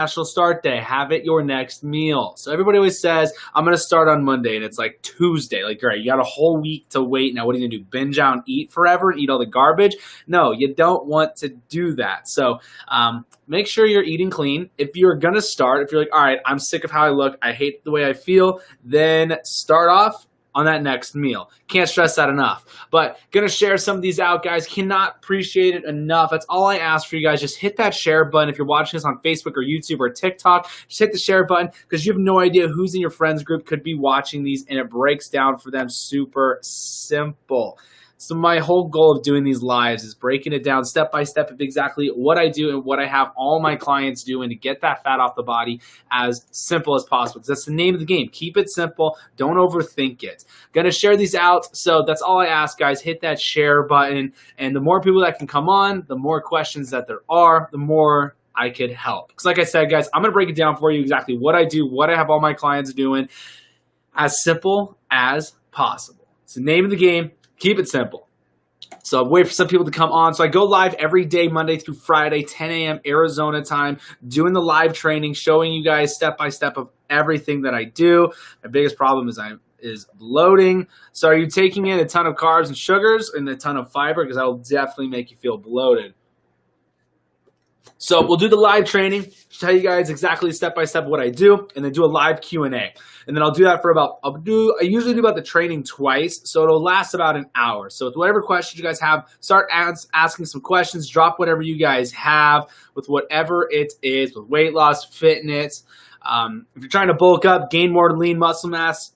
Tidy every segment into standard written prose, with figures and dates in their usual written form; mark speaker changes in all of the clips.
Speaker 1: National Start Day. Have it your next meal. So everybody always says, I'm going to start on Monday, and it's like Tuesday. Like, all right, you got a whole week to wait. Now, what are you going to do? Binge out and eat forever and eat all the garbage? No, you don't want to do that. So make sure you're eating clean. If you're going to start, if you're like, all right, I'm sick of how I look, I hate the way I feel, then start off on that next meal. Can't stress that enough. But gonna share some of these out, guys. Cannot appreciate it enough. That's all I ask for you guys. Just hit that share button. If you're watching this on Facebook or YouTube or TikTok, just hit the share button because you have no idea who's in your friends group could be watching these, and it breaks down for them super simple. So my whole goal of doing these lives is breaking it down step by step of exactly what I do and what I have all my clients doing to get that fat off the body as simple as possible. Because that's the name of the game. Keep it simple. Don't overthink it. Gonna share these out. So that's all I ask, guys. Hit that share button. And the more people that can come on, the more questions that there are, the more I could help. Because like I said, guys, I'm gonna break it down for you exactly what I do, what I have all my clients doing, as simple as possible. It's the name of the game. Keep it simple. So I'm waiting for some people to come on. So I go live every day, Monday through Friday, 10 a.m. Arizona time, doing the live training, showing you guys step by step of everything that I do. My biggest problem is bloating. So are you taking in a ton of carbs and sugars and a ton of fiber? Because that will definitely make you feel bloated. So we'll do the live training, tell you guys exactly step by step what I do, and then do a live Q&A. And then I'll do that for I usually do about the training twice, so it'll last about an hour. So with whatever questions you guys have, start asking some questions, drop whatever you guys have with whatever it is, with weight loss, fitness. If you're trying to bulk up, gain more lean muscle mass,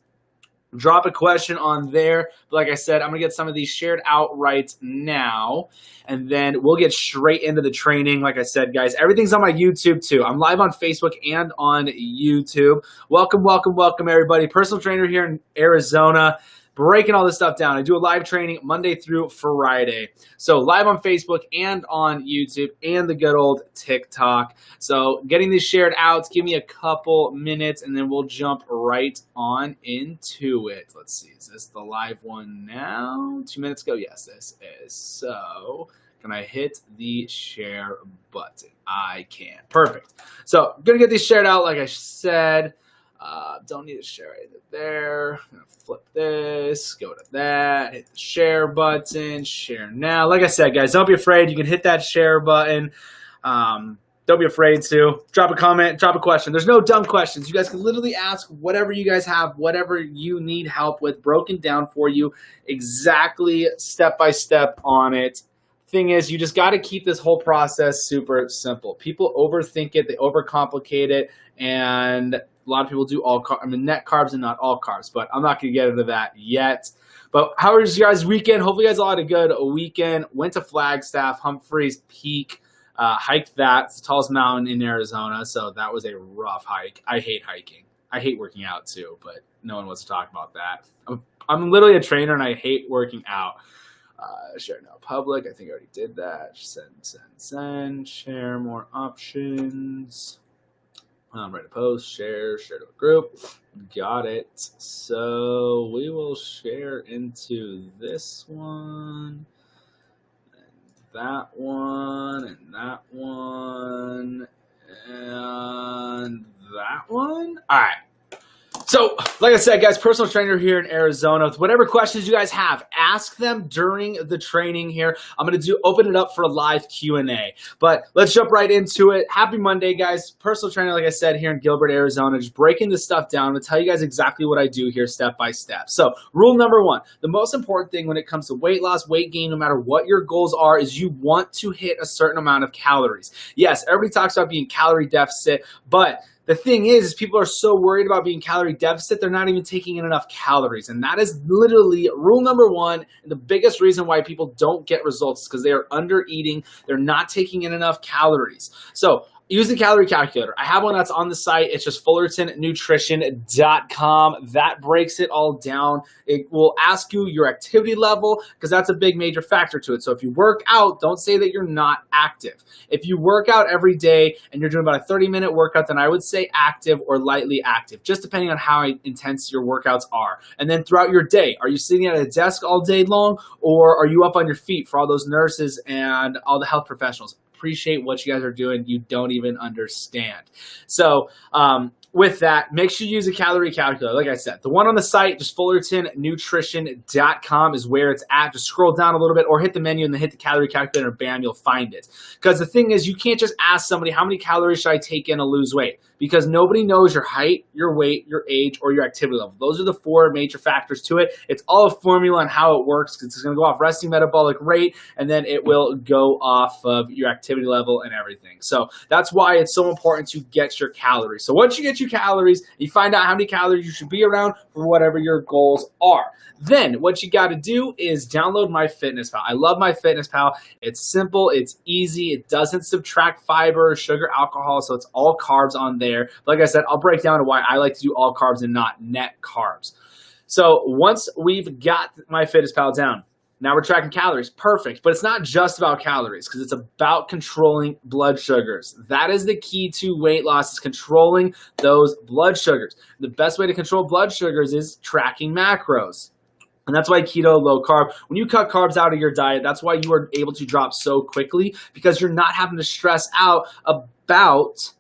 Speaker 1: drop a question on there. But like I said, I'm going to get some of these shared out right now, and then we'll get straight into the training. Like I said, guys, everything's on my YouTube too. I'm live on Facebook and on YouTube. Welcome, welcome, welcome, everybody. Personal trainer here in Arizona, breaking all this stuff down. I do a live training Monday through Friday. So live on Facebook and on YouTube and the good old TikTok. So getting these shared out, give me a couple minutes and then we'll jump right on into it. Let's see, is this the live one now? 2 minutes ago? Yes, this is. So can I hit the share button? I can. Perfect. So I'm going to get these shared out like I said. Don't need to share right there. I'm going to flip this, go to that, hit the share button, share now. Like I said, guys, don't be afraid. You can hit that share button. Don't be afraid to drop a comment, drop a question. There's no dumb questions. You guys can literally ask whatever you guys have, whatever you need help with, broken down for you exactly step by step on it. Thing is, you just got to keep this whole process super simple. People overthink it, they overcomplicate it, and a lot of people do net carbs and not all carbs, but I'm not going to get into that yet. But how was your guys' weekend? Hopefully you guys all had a good weekend. Went to Flagstaff, Humphreys Peak, hiked that. It's the tallest mountain in Arizona, so that was a rough hike. I hate hiking. I hate working out too, but no one wants to talk about that. I'm literally a trainer and I hate working out. Share now public. I think I already did that. Send. Share more options. Write a post. Share to a group. Got it. So we will share into this one, and that one, and that one, and that one. All right. So, like I said, guys, personal trainer here in Arizona. With whatever questions you guys have, ask them during the training here. I'm going to open it up for a live Q&A. But let's jump right into it. Happy Monday, guys. Personal trainer, like I said, here in Gilbert, Arizona. Just breaking this stuff down. I'm going to tell you guys exactly what I do here step by step. So, rule number one, the most important thing when it comes to weight loss, weight gain, no matter what your goals are, is you want to hit a certain amount of calories. Yes, everybody talks about being calorie deficit, but the thing is people are so worried about being calorie deficit, they're not even taking in enough calories. And that is literally rule number one. And the biggest reason why people don't get results is because they are under eating. They're not taking in enough calories. So use the calorie calculator. I have one that's on the site. It's just fullertonnutrition.com. That breaks it all down. It will ask you your activity level because that's a big major factor to it. So if you work out, don't say that you're not active. If you work out every day and you're doing about a 30-minute workout, then I would say active or lightly active, just depending on how intense your workouts are. And then throughout your day, are you sitting at a desk all day long, or are you up on your feet for all those nurses and all the health professionals? appreciate what you guys are doing. You don't even understand. So, with that, make sure you use a calorie calculator. Like I said, the one on the site, just fullertonnutrition.com is where it's at. Just scroll down a little bit or hit the menu and then hit the calorie calculator, and bam, you'll find it. Because the thing is, you can't just ask somebody, how many calories should I take in to lose weight? Because nobody knows your height, your weight, your age, or your activity level. Those are the 4 major factors to it. It's all a formula on how it works, because it's going to go off resting metabolic rate, and then it will go off of your activity level and everything. So that's why it's so important to get your calories. So once you get your calories, you find out how many calories you should be around for whatever your goals are. Then what you got to do is download MyFitnessPal. I love MyFitnessPal. It's simple. It's easy. It doesn't subtract fiber, sugar, alcohol, so it's all carbs on there. Like I said, I'll break down to why I like to do all carbs and not net carbs. So once we've got MyFitnessPal down, now we're tracking calories. Perfect. But it's not just about calories, because it's about controlling blood sugars. That is the key to weight loss, is controlling those blood sugars. The best way to control blood sugars is tracking macros. And that's why keto, low carb, when you cut carbs out of your diet, that's why you are able to drop so quickly, because you're not having to stress out about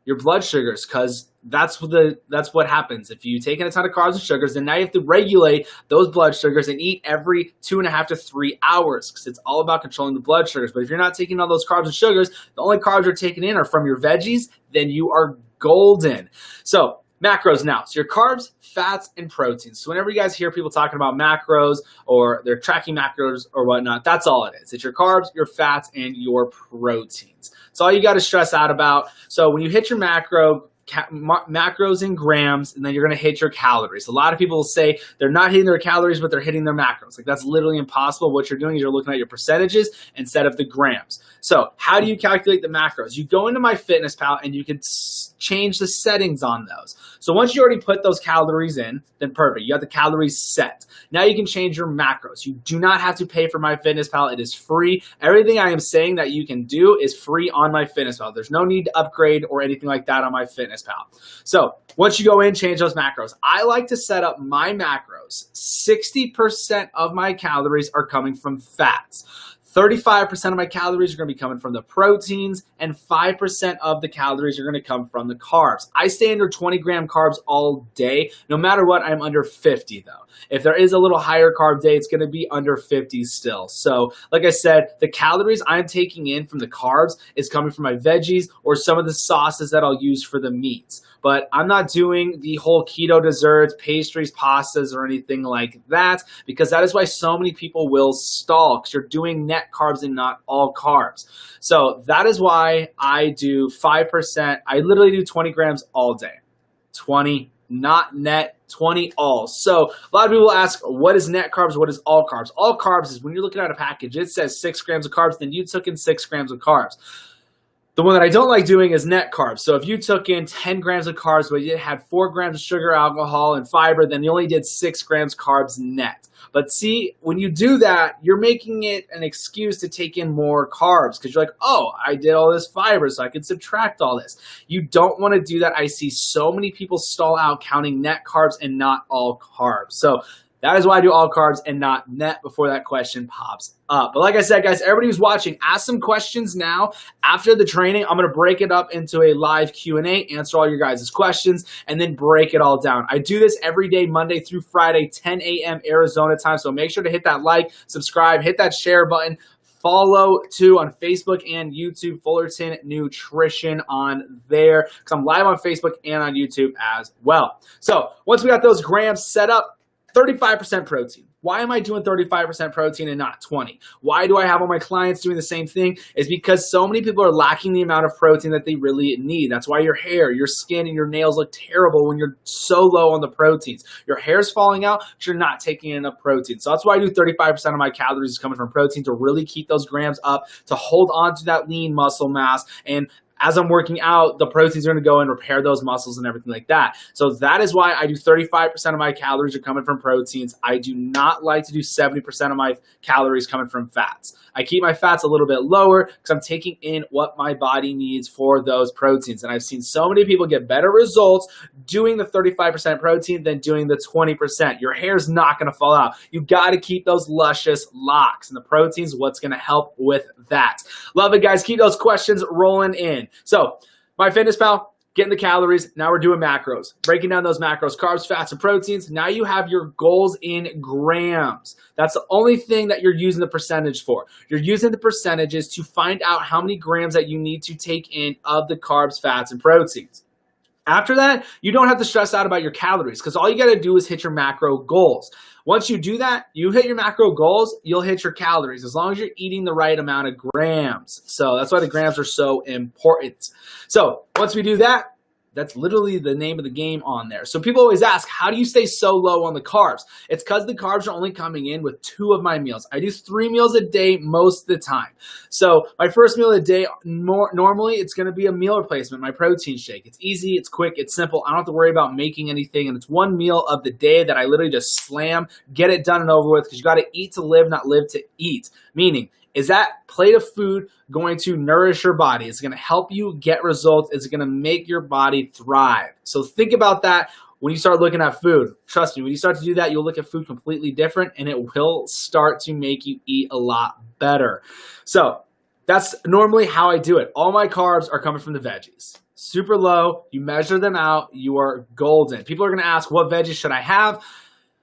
Speaker 1: your blood sugars, because that's what happens. If you take in a ton of carbs and sugars, then now you have to regulate those blood sugars and eat every 2.5 to 3 hours, because it's all about controlling the blood sugars. But if you're not taking all those carbs and sugars, the only carbs you're taking in are from your veggies, then you are golden. So macros now. So your carbs, fats, and proteins. So whenever you guys hear people talking about macros or they're tracking macros or whatnot, that's all it is. It's your carbs, your fats, and your proteins. It's all you got to stress out about. So when you hit your macros in grams, and then you're going to hit your calories. A lot of people will say they're not hitting their calories, but they're hitting their macros. Like, that's literally impossible. What you're doing is you're looking at your percentages instead of the grams. So how do you calculate the macros? You go into MyFitnessPal and you can change the settings on those. So once you already put those calories in, then perfect. You got the calories set. Now you can change your macros. You do not have to pay for MyFitnessPal. It is free. Everything I am saying that you can do is free on MyFitnessPal. There's no need to upgrade or anything like that on MyFitnessPal. So once you go in, change those macros. I like to set up my macros. 60% of my calories are coming from fats. 35% of my calories are going to be coming from the proteins, and 5% of the calories are going to come from the carbs. I stay under 20 gram carbs all day. No matter what, I'm under 50 though. If there is a little higher carb day, it's going to be under 50 still. So like I said, the calories I'm taking in from the carbs is coming from my veggies or some of the sauces that I'll use for the meats. But I'm not doing the whole keto desserts, pastries, pastas, or anything like that, because that is why so many people will stall, because you're doing net carbs and not all carbs. So that is why I do 5%. I literally do 20 grams all day. 20, not net, 20 all. So a lot of people ask, what is net carbs? What is all carbs? All carbs is when you're looking at a package, it says 6 grams of carbs, then you took in 6 grams of carbs. The one that I don't like doing is net carbs. So if you took in 10 grams of carbs, but you had 4 grams of sugar, alcohol, and fiber, then you only did 6 grams carbs net. But see, when you do that, you're making it an excuse to take in more carbs, because you're like, oh, I did all this fiber, so I can subtract all this. You don't want to do that. I see so many people stall out counting net carbs and not all carbs. So that is why I do all carbs and not net before that question pops up. But like I said, guys, everybody who's watching, ask some questions now. After the training, I'm going to break it up into a live Q&A, answer all your guys' questions, and then break it all down. I do this every day, Monday through Friday, 10 a.m. Arizona time. So make sure to hit that like, subscribe, hit that share button. Follow too on Facebook and YouTube, Fullerton Nutrition on there, because I'm live on Facebook and on YouTube as well. So once we got those grams set up, 35% protein. Why am I doing 35% protein and not 20? Why do I have all my clients doing the same thing? Is because so many people are lacking the amount of protein that they really need. That's why your hair, your skin, and your nails look terrible when you're so low on the proteins. Your hair's falling out because you're not taking in enough protein. So that's why I do 35% of my calories is coming from protein, to really keep those grams up, to hold on to that lean muscle mass, and as I'm working out, the proteins are going to go and repair those muscles and everything like that. So that is why I do 35% of my calories are coming from proteins. I do not like to do 70% of my calories coming from fats. I keep my fats a little bit lower because I'm taking in what my body needs for those proteins. And I've seen so many people get better results doing the 35% protein than doing the 20%. Your hair's not going to fall out. You got to keep those luscious locks, and the protein's what's going to help with that. Love it, guys. Keep those questions rolling in. So, MyFitnessPal, getting the calories. Now we're doing macros. Breaking down those macros, carbs, fats, and proteins. Now you have your goals in grams. That's the only thing that you're using the percentage for. You're using the percentages to find out how many grams that you need to take in of the carbs, fats, and proteins. After that, you don't have to stress out about your calories because all you got to do is hit your macro goals. Once you do that, you hit your macro goals, you'll hit your calories as long as you're eating the right amount of grams. So that's why the grams are so important. So once we do that, that's literally the name of the game on there. So people always ask, how do you stay so low on the carbs? It's because the carbs are only coming in with 2 of my meals. I do 3 meals a day most of the time. So my first meal of the day, normally it's going to be a meal replacement, my protein shake. It's easy, it's quick, it's simple. I don't have to worry about making anything. And it's one meal of the day that I literally just slam, get it done and over with, because you got to eat to live, not live to eat. Meaning, is that plate of food going to nourish your body? It's going to help you get results. It's going to make your body thrive. So think about that when you start looking at food. Trust me, when you start to do that, you'll look at food completely different, and it will start to make you eat a lot better. So that's normally how I do it. All my carbs are coming from the veggies. Super low. You measure them out. You are golden. People are going to ask, what veggies should I have?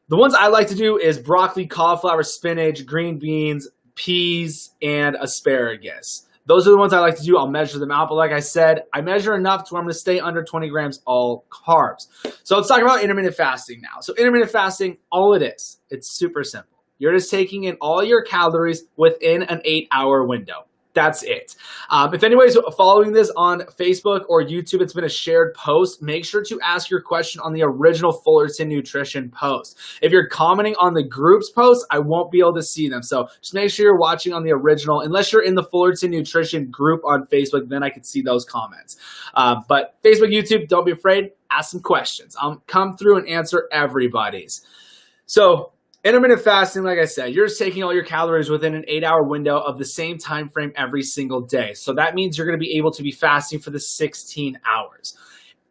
Speaker 1: The ones I like to do is broccoli, cauliflower, spinach, green beans, peas, and asparagus. Those are the ones I like to do. I'll measure them out. But like I said, I measure enough to where I'm going to stay under 20 grams all carbs. So let's talk about intermittent fasting now. So intermittent fasting, all it is, it's super simple. You're just taking in all your calories within an 8-hour window. That's it. If anybody's following this on Facebook or YouTube, it's been a shared post. Make sure to ask your question on the original Fullerton Nutrition post. If you're commenting on the group's post, I won't be able to see them. So just make sure you're watching on the original. Unless you're in the Fullerton Nutrition group on Facebook, then I can see those comments. But Facebook, YouTube, don't be afraid. Ask some questions. I'll come through and answer everybody's. So intermittent fasting, like I said, you're just taking all your calories within an 8-hour window of the same time frame every single day. So that means you're going to be able to be fasting for the 16 hours.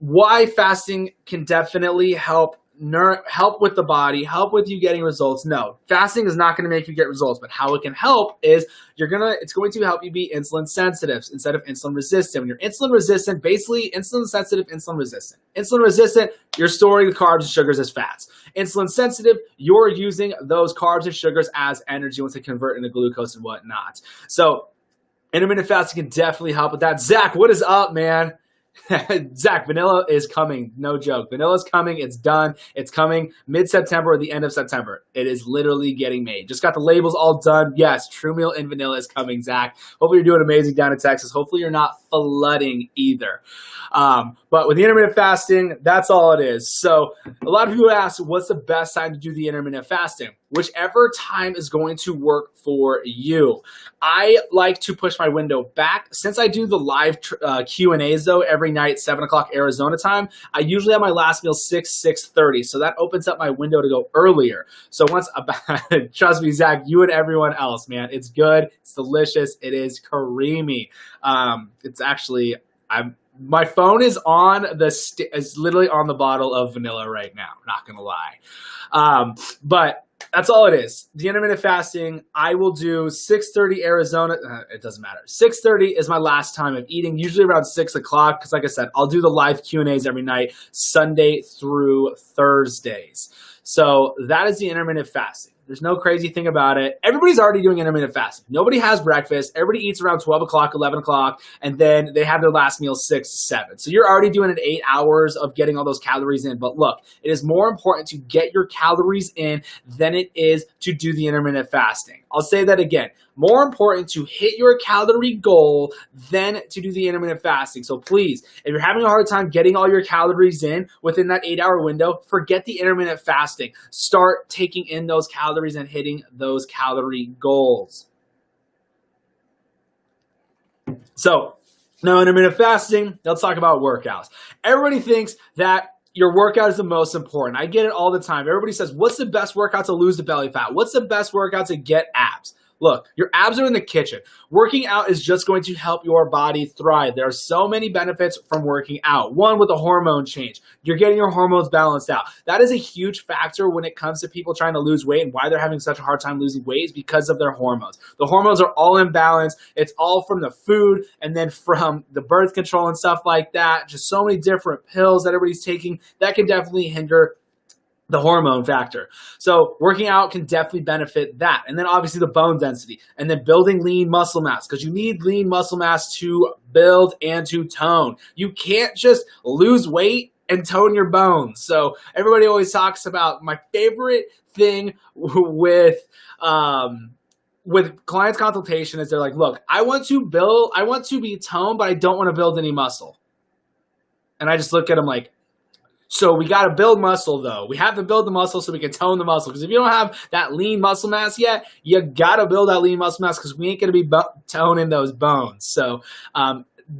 Speaker 1: Why fasting can definitely help with the body, help with you getting results? No, fasting is not going to make you get results, but how it can help is it's going to help you be insulin sensitive instead of insulin resistant. When you're insulin resistant, basically insulin sensitive, insulin resistant. Insulin resistant, you're storing the carbs and sugars as fats. Insulin sensitive, you're using those carbs and sugars as energy once they convert into glucose and whatnot. So intermittent fasting can definitely help with that. Zach, what is up, man? Zach, vanilla is coming. No joke. Vanilla is coming. It's done. It's coming mid-September or the end of September. It is literally getting made. Just got the labels all done. Yes, True Meal and vanilla is coming, Zach. Hopefully you're doing amazing down in Texas. Hopefully you're not flooding either. But with the intermittent fasting, that's all it is. So a lot of people ask, what's the best time to do the intermittent fasting? Whichever time is going to work for you. I like to push my window back. Since I do the live Q&As though every night, 7 o'clock Arizona time, I usually have my last meal 6:30. So that opens up my window to go earlier. So trust me, Zach, you and everyone else, man, it's good. It's delicious. It is creamy. It's actually, my phone is is literally on the bottle of vanilla right now. Not gonna lie. But that's all it is. The intermittent fasting, I will do 6:30 Arizona. It doesn't matter. 6:30 is my last time of eating, usually around 6 o'clock. Because like I said, I'll do the live Q&As every night, Sunday through Thursdays. So that is the intermittent fasting. There's no crazy thing about it. Everybody's already doing intermittent fasting. Nobody has breakfast. Everybody eats around 12 o'clock, 11 o'clock, and then they have their last meal 6 to 7. So you're already doing it 8 hours of getting all those calories in. But look, it is more important to get your calories in than it is to do the intermittent fasting. I'll say that again. More important to hit your calorie goal than to do the intermittent fasting. So please, if you're having a hard time getting all your calories in within that 8-hour window, forget the intermittent fasting. Start taking in those calories and hitting those calorie goals. So Now, intermittent fasting, let's talk about workouts. Everybody thinks that your workout is the most important. I get it all the time. Everybody says, what's the best workout to lose the belly fat? What's the best workout to get abs? Look, your abs are in the kitchen. Working out is just going to help your body thrive. There are so many benefits from working out. One, with a hormone change. You're getting your hormones balanced out. That is a huge factor when it comes to people trying to lose weight, and why they're having such a hard time losing weight is because of their hormones. The hormones are all in balance. It's all from the food and then from the birth control and stuff like that. Just so many different pills that everybody's taking that can definitely hinder the hormone factor. So working out can definitely benefit that. And then obviously the bone density, and then building lean muscle mass, because you need lean muscle mass to build and to tone. You can't just lose weight and tone your bones. So everybody always talks about my favorite thing with clients consultation is they're like, look, I want to be toned, but I don't want to build any muscle. And I just look at them like, so we got to build muscle, though. We have to build the muscle so we can tone the muscle. Because if you don't have that lean muscle mass yet, you got to build that lean muscle mass because we ain't going to be toning those bones. So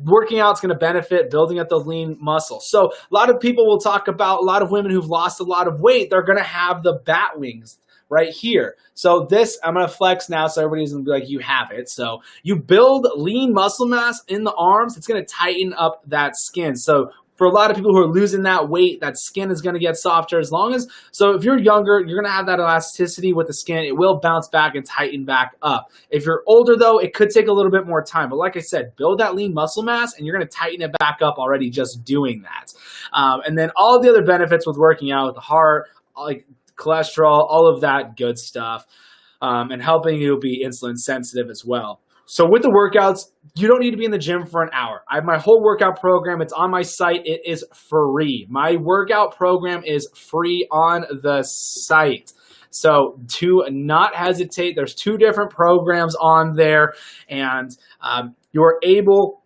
Speaker 1: working out is going to benefit building up those lean muscles. So a lot of people will talk about, a lot of women who've lost a lot of weight, they're going to have the bat wings right here. So this, I'm going to flex now so everybody's going to be like, you have it. So you build lean muscle mass in the arms. It's going to tighten up that skin. So for a lot of people who are losing that weight, that skin is going to get softer so if you're younger, you're going to have that elasticity with the skin. It will bounce back and tighten back up. If you're older, though, it could take a little bit more time. But like I said, build that lean muscle mass, and you're going to tighten it back up already just doing that. And then all the other benefits with working out, with the heart, like cholesterol, all of that good stuff, and helping you be insulin sensitive as well. So with the workouts, you don't need to be in the gym for an hour. I have my whole workout program. It's on my site. It is free. My workout program is free on the site. So do not hesitate. There's 2 different programs on there, and you're able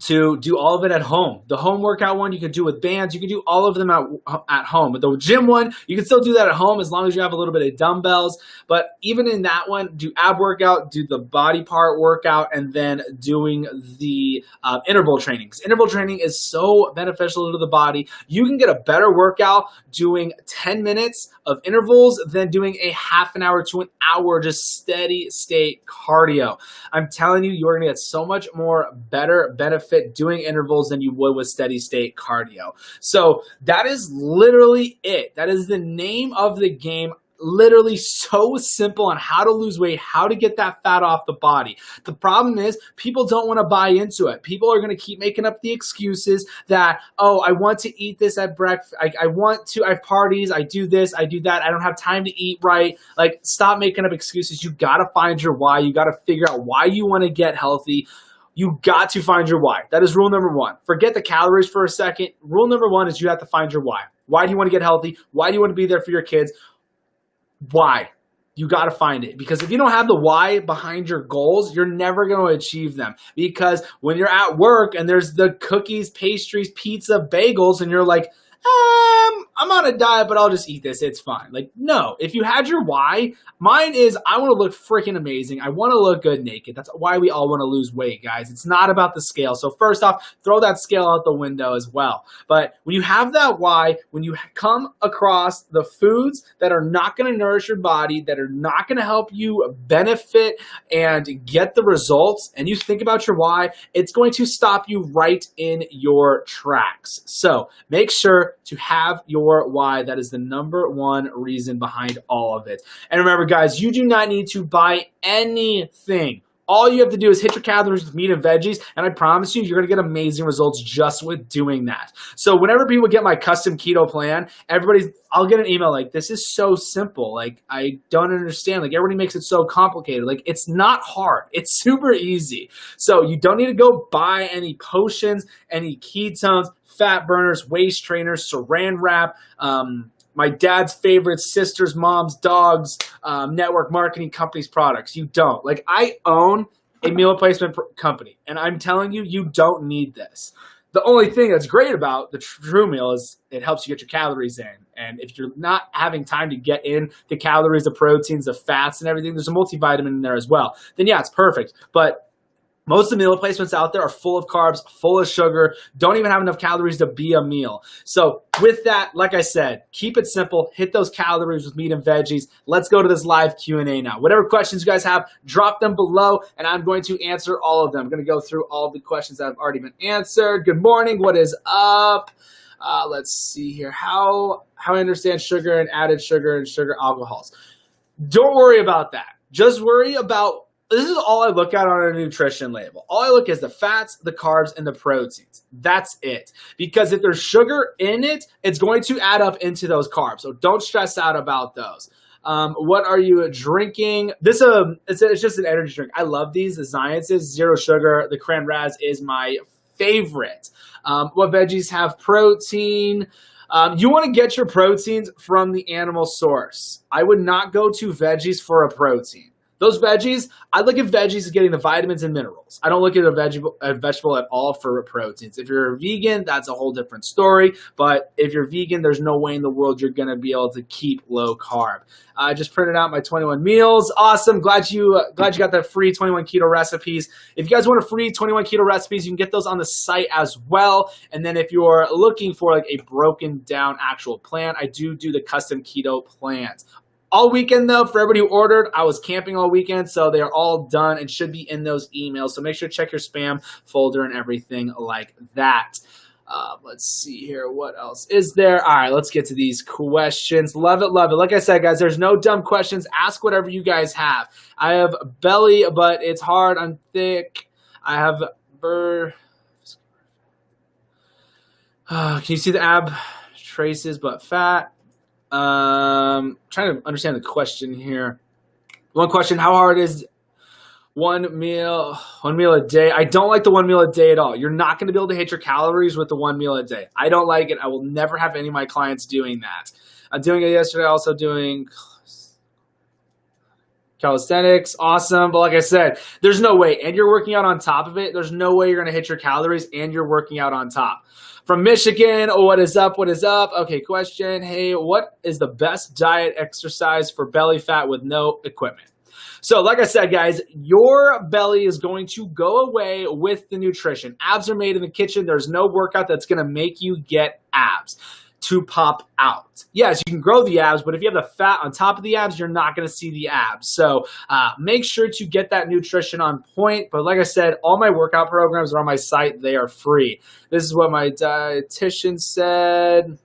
Speaker 1: to do all of it at home. The home workout one you can do with bands. You can do all of them at home. But the gym one, you can still do that at home as long as you have a little bit of dumbbells. But even in that one, do ab workout, do the body part workout, and then doing the interval training. 'Cause interval training is so beneficial to the body. You can get a better workout doing 10 minutes of intervals than doing a half an hour to an hour just steady state cardio. I'm telling you, you're going to get so much more better benefit doing intervals than you would with steady state cardio. So that is literally it. That is the name of the game. Literally so simple on how to lose weight, how to get that fat off the body. The problem is people don't want to buy into it. People are going to keep making up the excuses that, oh, I want to eat this at breakfast. I have parties. I do this. I do that. I don't have time to eat right. Like, stop making up excuses. You got to find your why. You got to figure out why you want to get healthy. You got to find your why. That is rule number 1. Forget the calories for a second. Rule number 1 is you have to find your why. Why do you want to get healthy? Why do you want to be there for your kids? Why? You got to find it. Because if you don't have the why behind your goals, you're never going to achieve them. Because when you're at work and there's the cookies, pastries, pizza, bagels, and you're like, I'm on a diet, but I'll just eat this. It's fine. Like, no. If you had your why, mine is I want to look freaking amazing. I want to look good naked. That's why we all want to lose weight, guys. It's not about the scale. So first off, throw that scale out the window as well. But when you have that why, when you come across the foods that are not going to nourish your body, that are not going to help you benefit and get the results, and you think about your why, it's going to stop you right in your tracks. So make sure to have your why. That is the number 1 reason behind all of it. And remember, guys, you do not need to buy anything. All you have to do is hit your calories with meat and veggies, and I promise you, you're going to get amazing results just with doing that. So whenever people get my custom keto plan, I'll get an email like, this is so simple. Like, I don't understand. Like, everybody makes it so complicated. Like, it's not hard. It's super easy. So you don't need to go buy any potions, any ketones, fat burners, waist trainers, saran wrap, my dad's favorite sister's mom's dog's network marketing company's products. You don't. Like, I own a meal replacement company, and I'm telling you, you don't need this. The only thing that's great about the True Meal is it helps you get your calories in. And if you're not having time to get in the calories, the proteins, the fats, and everything, there's a multivitamin in there as well. Then yeah, it's perfect. But Most of the meal replacements out there are full of carbs, full of sugar, don't even have enough calories to be a meal. So with that, like I said, keep it simple, hit those calories with meat and veggies. Let's go to this live Q&A now. Whatever questions you guys have, drop them below, and I'm going to answer all of them. I'm going to go through all of the questions that have already been answered. Good morning, what is up? Let's see here. How I understand sugar and added sugar and sugar alcohols. Don't worry about that. Just worry about, this is all I look at on a nutrition label. All I look at is the fats, the carbs, and the proteins. That's it. Because if there's sugar in it, it's going to add up into those carbs. So don't stress out about those. What are you drinking? This it's just an energy drink. I love these. The Sciences, zero sugar. The Cran Raz is my favorite. What veggies have protein? You want to get your proteins from the animal source. I would not go to veggies for a protein. Those veggies, I look at veggies as getting the vitamins and minerals. I don't look at a vegetable at all for proteins. If you're a vegan, that's a whole different story. But if you're vegan, there's no way in the world you're going to be able to keep low carb. I just printed out my 21 meals. Awesome. Glad you got the free 21 keto recipes. If you guys want a free 21 keto recipes, you can get those on the site as well. And then if you're looking for like a broken down actual plan, I do the custom keto plans. All weekend, though, for everybody who ordered, I was camping all weekend, so they are all done and should be in those emails. So make sure to check your spam folder and everything like that. Let's see here. What else is there? All right, let's get to these questions. Love it, love it. Like I said, guys, there's no dumb questions. Ask whatever you guys have. I have belly, but it's hard. I'm thick. I have can you see the ab traces but fat? Trying to understand the question here. One question, how hard is one meal a day? I don't like the 1 meal a day at all. You're not going to be able to hit your calories with the 1 meal a day. I don't like it. I will never have any of my clients doing that. I'm doing it yesterday, also doing calisthenics. Awesome. But like I said, there's no way. And you're working out on top of it. There's no way you're going to hit your calories and you're working out on top. From Michigan, what is up? What is up? Okay, question. Hey, what is the best diet exercise for belly fat with no equipment? So like I said, guys, your belly is going to go away with the nutrition. Abs are made in the kitchen. There's no workout that's going to make you get abs to pop out. Yes, you can grow the abs, but if you have the fat on top of the abs, you're not going to see the abs. So make sure to get that nutrition on point. But like I said, all my workout programs are on my site. They are free. This is what my dietitian said.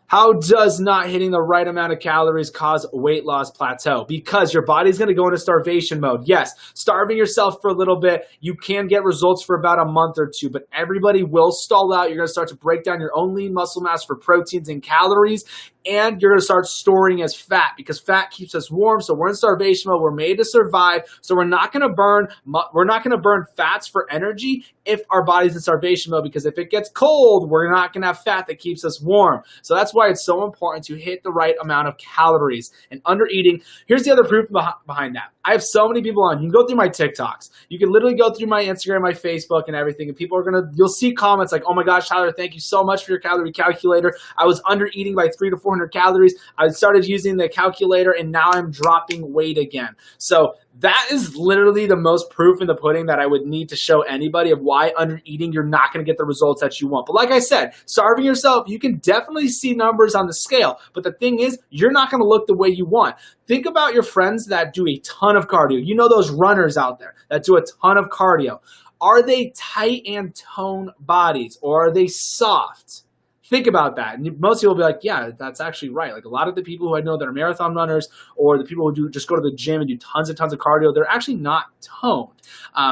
Speaker 1: How does not hitting the right amount of calories cause weight loss plateau? Because your body's going to go into starvation mode. Yes, starving yourself for a little bit, you can get results for about a month or two, but everybody will stall out. You're going to start to break down your own lean muscle mass for proteins and calories, and you're going to start storing as fat because fat keeps us warm. So we're in starvation mode. We're made to survive. So we're not going to burn fats for energy if our body's in starvation mode, because if it gets cold, we're not going to have fat that keeps us warm. So that's why it's so important to hit the right amount of calories. And under eating, here's the other proof behind that. I have so many people on. You can go through my TikToks. You can literally go through my Instagram, my Facebook, and everything. And people are you'll see comments like, oh my gosh, Tyler, thank you so much for your calorie calculator. I was under eating by 300 to 400 calories. I started using the calculator and now I'm dropping weight again. So that is literally the most proof in the pudding that I would need to show anybody of why under eating, you're not going to get the results that you want. But like I said, starving yourself, you can definitely see numbers on the scale. But the thing is, you're not going to look the way you want. Think about your friends that do a ton of cardio. You know those runners out there that do a ton of cardio. Are they tight and toned bodies or are they soft? Think about that. And most people will be like, yeah, that's actually right. Like a lot of the people who I know that are marathon runners or the people who just go to the gym and do tons and tons of cardio, they're actually not toned.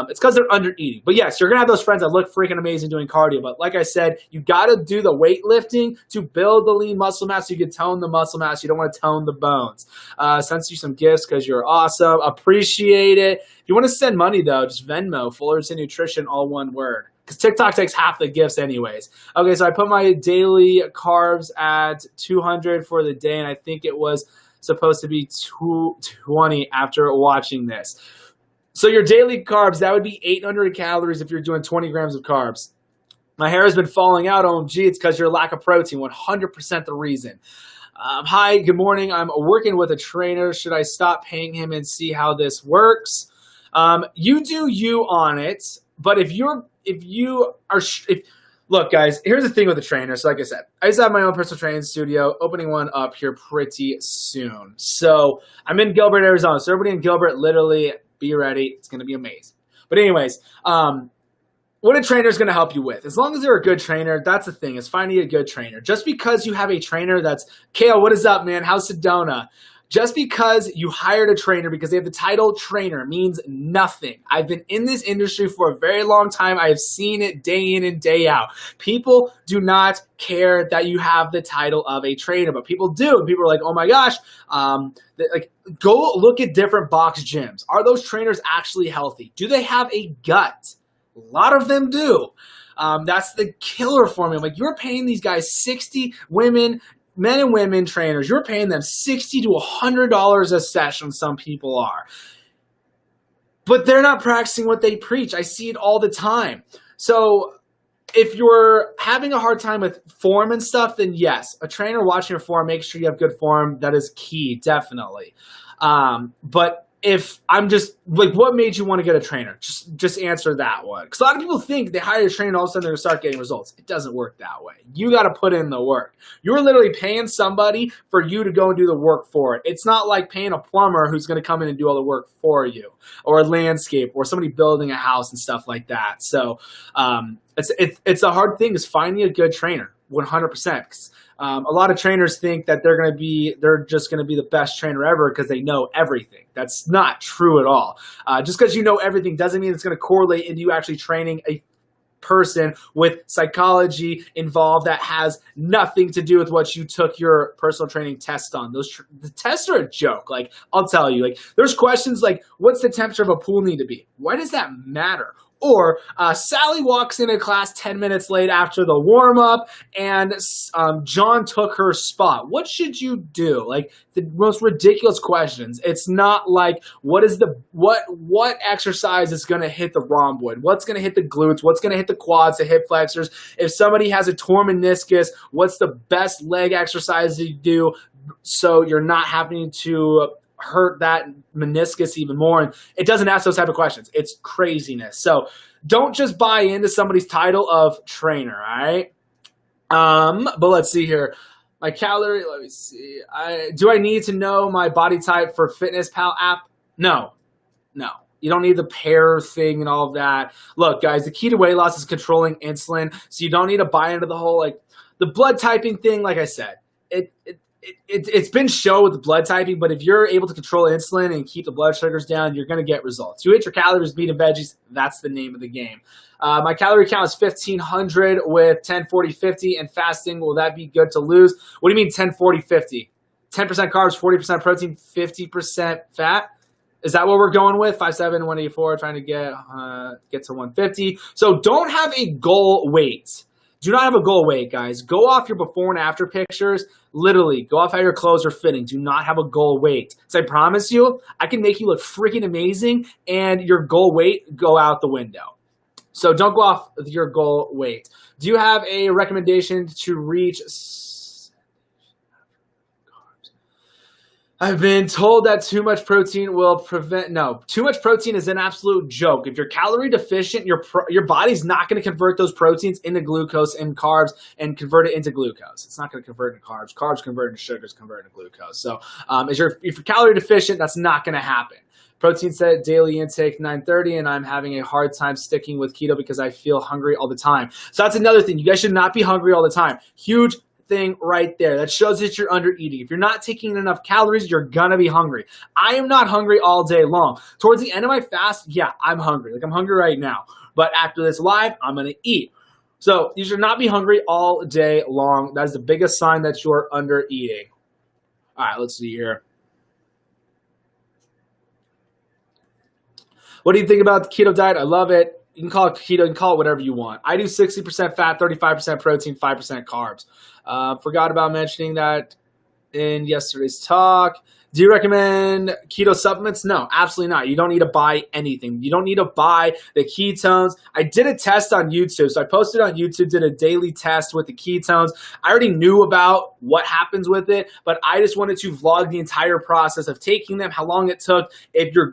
Speaker 1: It's because they're under eating. But yes, you're going to have those friends that look freaking amazing doing cardio. But like I said, you got to do the weightlifting to build the lean muscle mass so you can tone the muscle mass. You don't want to tone the bones. Send you some gifts because you're awesome. Appreciate it. If you want to send money, though, just Venmo, Fullerton Nutrition, all one word. Because TikTok takes half the gifts anyways. Okay, so I put my daily carbs at 200 for the day, and I think it was supposed to be 220 after watching this. So your daily carbs, that would be 800 calories if you're doing 20 grams of carbs. My hair has been falling out. OMG, it's because your lack of protein, 100% the reason. Hi, good morning. I'm working with a trainer. Should I stop paying him and see how this works? You do you on it, but if look, guys, here's the thing with the trainer. So like I said, I just have my own personal training studio, opening one up here pretty soon. So I'm in Gilbert, Arizona. So everybody in Gilbert, literally be ready. It's going to be amazing. But anyways, what a trainer is going to help you with. As long as they're a good trainer, that's the thing, is finding a good trainer. Just because you have a trainer that's, Kale, what is up, man? How's Sedona? Just because you hired a trainer because they have the title trainer means nothing. I've been in this industry for a very long time. I have seen it day in and day out. People do not care that you have the title of a trainer, but people do. And people are like, oh my gosh, go look at different box gyms. Are those trainers actually healthy? Do they have a gut? A lot of them do. That's the killer formula. Like, you're paying these guys 60 men and women trainers, you're paying them $60 to $100 a session, some people are. But they're not practicing what they preach. I see it all the time. So if you're having a hard time with form and stuff, then yes, a trainer watching your form, make sure you have good form. That is key, definitely. But if I'm just like, what made you want to get a trainer? Just answer that one. Because a lot of people think they hire a trainer and all of a sudden they're going to start getting results. It doesn't work that way. You got to put in the work. You're literally paying somebody for you to go and do the work for it. It's not like paying a plumber who's going to come in and do all the work for you, or a landscape, or somebody building a house and stuff like that. So it's a hard thing, is finding a good trainer, 100%. A lot of trainers think that they're just going to be the best trainer ever because they know everything. That's not true at all. Just because you know everything doesn't mean it's going to correlate into you actually training a person with psychology involved that has nothing to do with what you took your personal training test on. The tests are a joke. Like, I'll tell you, like, there's questions like, what's the temperature of a pool need to be? Why does that matter? Or Sally walks in a class 10 minutes late after the warm-up, and John took her spot. What should you do? Like, the most ridiculous questions. It's not like, what exercise is going to hit the rhomboid? What's going to hit the glutes? What's going to hit the quads, the hip flexors? If somebody has a torn meniscus, what's the best leg exercise to do so you're not having to hurt that meniscus even more? And it doesn't ask those type of questions. It's craziness. So don't just buy into somebody's title of trainer, all right? But let's see here. My calorie, let me see. Do I need to know my body type for Fitness Pal app? No. You don't need the pair thing and all of that. Look, guys, the key to weight loss is controlling insulin, so you don't need to buy into the whole, like, the blood typing thing. Like I said, it's been shown with the blood typing, but if you're able to control insulin and keep the blood sugars down, you're going to get results. You hit your calories, meat and veggies, that's the name of the game. My calorie count is 1,500 with 10, 40, 50, and fasting. Will that be good to lose? What do you mean 10, 40, 50? 10% carbs, 40% protein, 50% fat? Is that what we're going with? 5'7", 184, trying to get to 150. So don't have a goal weight. Do not have a goal weight, guys. Go off your before and after pictures. Literally, go off how your clothes are fitting. Do not have a goal weight. So I promise you, I can make you look freaking amazing and your goal weight go out the window. So don't go off your goal weight. Do you have a recommendation to reach? I've been told that too much protein will prevent. No, too much protein is an absolute joke. If you're calorie deficient, your body's not going to convert those proteins into glucose and carbs and convert it into glucose. It's not going to convert into carbs. Carbs convert into sugars, convert into glucose. So if you're calorie deficient, that's not going to happen. Protein set daily intake 930, and I'm having a hard time sticking with keto because I feel hungry all the time. So that's another thing. You guys should not be hungry all the time. Huge thing right there. That shows that you're under eating. If you're not taking in enough calories, you're gonna be hungry. I am not hungry all day long. Towards the end of my fast, yeah, I'm hungry. Like, I'm hungry right now. But after this live, I'm gonna eat. So you should not be hungry all day long. That is the biggest sign that you're under eating. All right, let's see here. What do you think about the keto diet? I love it. You can call it keto. You can call it whatever you want. I do 60% fat, 35% protein, 5% carbs. Forgot about mentioning that in yesterday's talk. Do you recommend keto supplements? No, absolutely not. You don't need to buy anything. You don't need to buy the ketones. I did a test on YouTube. So I posted on YouTube, did a daily test with the ketones. I already knew about what happens with it, but I just wanted to vlog the entire process of taking them, how long it took, if your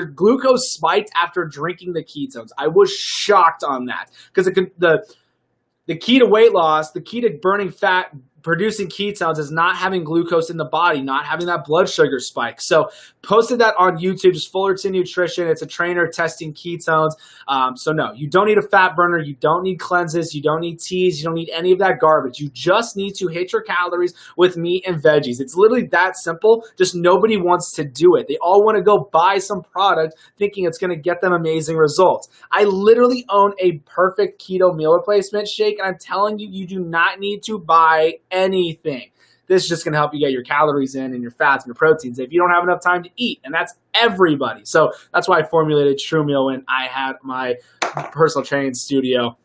Speaker 1: glucose spiked after drinking the ketones. I was shocked on that because the key to weight loss, the key to burning fat, producing ketones is not having glucose in the body, not having that blood sugar spike. So posted that on YouTube, just Fullerton Nutrition. It's a trainer testing ketones. So no, you don't need a fat burner. You don't need cleanses. You don't need teas. You don't need any of that garbage. You just need to hit your calories with meat and veggies. It's literally that simple. Just nobody wants to do it. They all want to go buy some product thinking it's going to get them amazing results. I literally own a perfect keto meal replacement shake, and I'm telling you, you do not need to buy anything. This is just going to help you get your calories in and your fats and your proteins if you don't have enough time to eat, and that's everybody. So that's why I formulated True Meal when I had my personal training studio.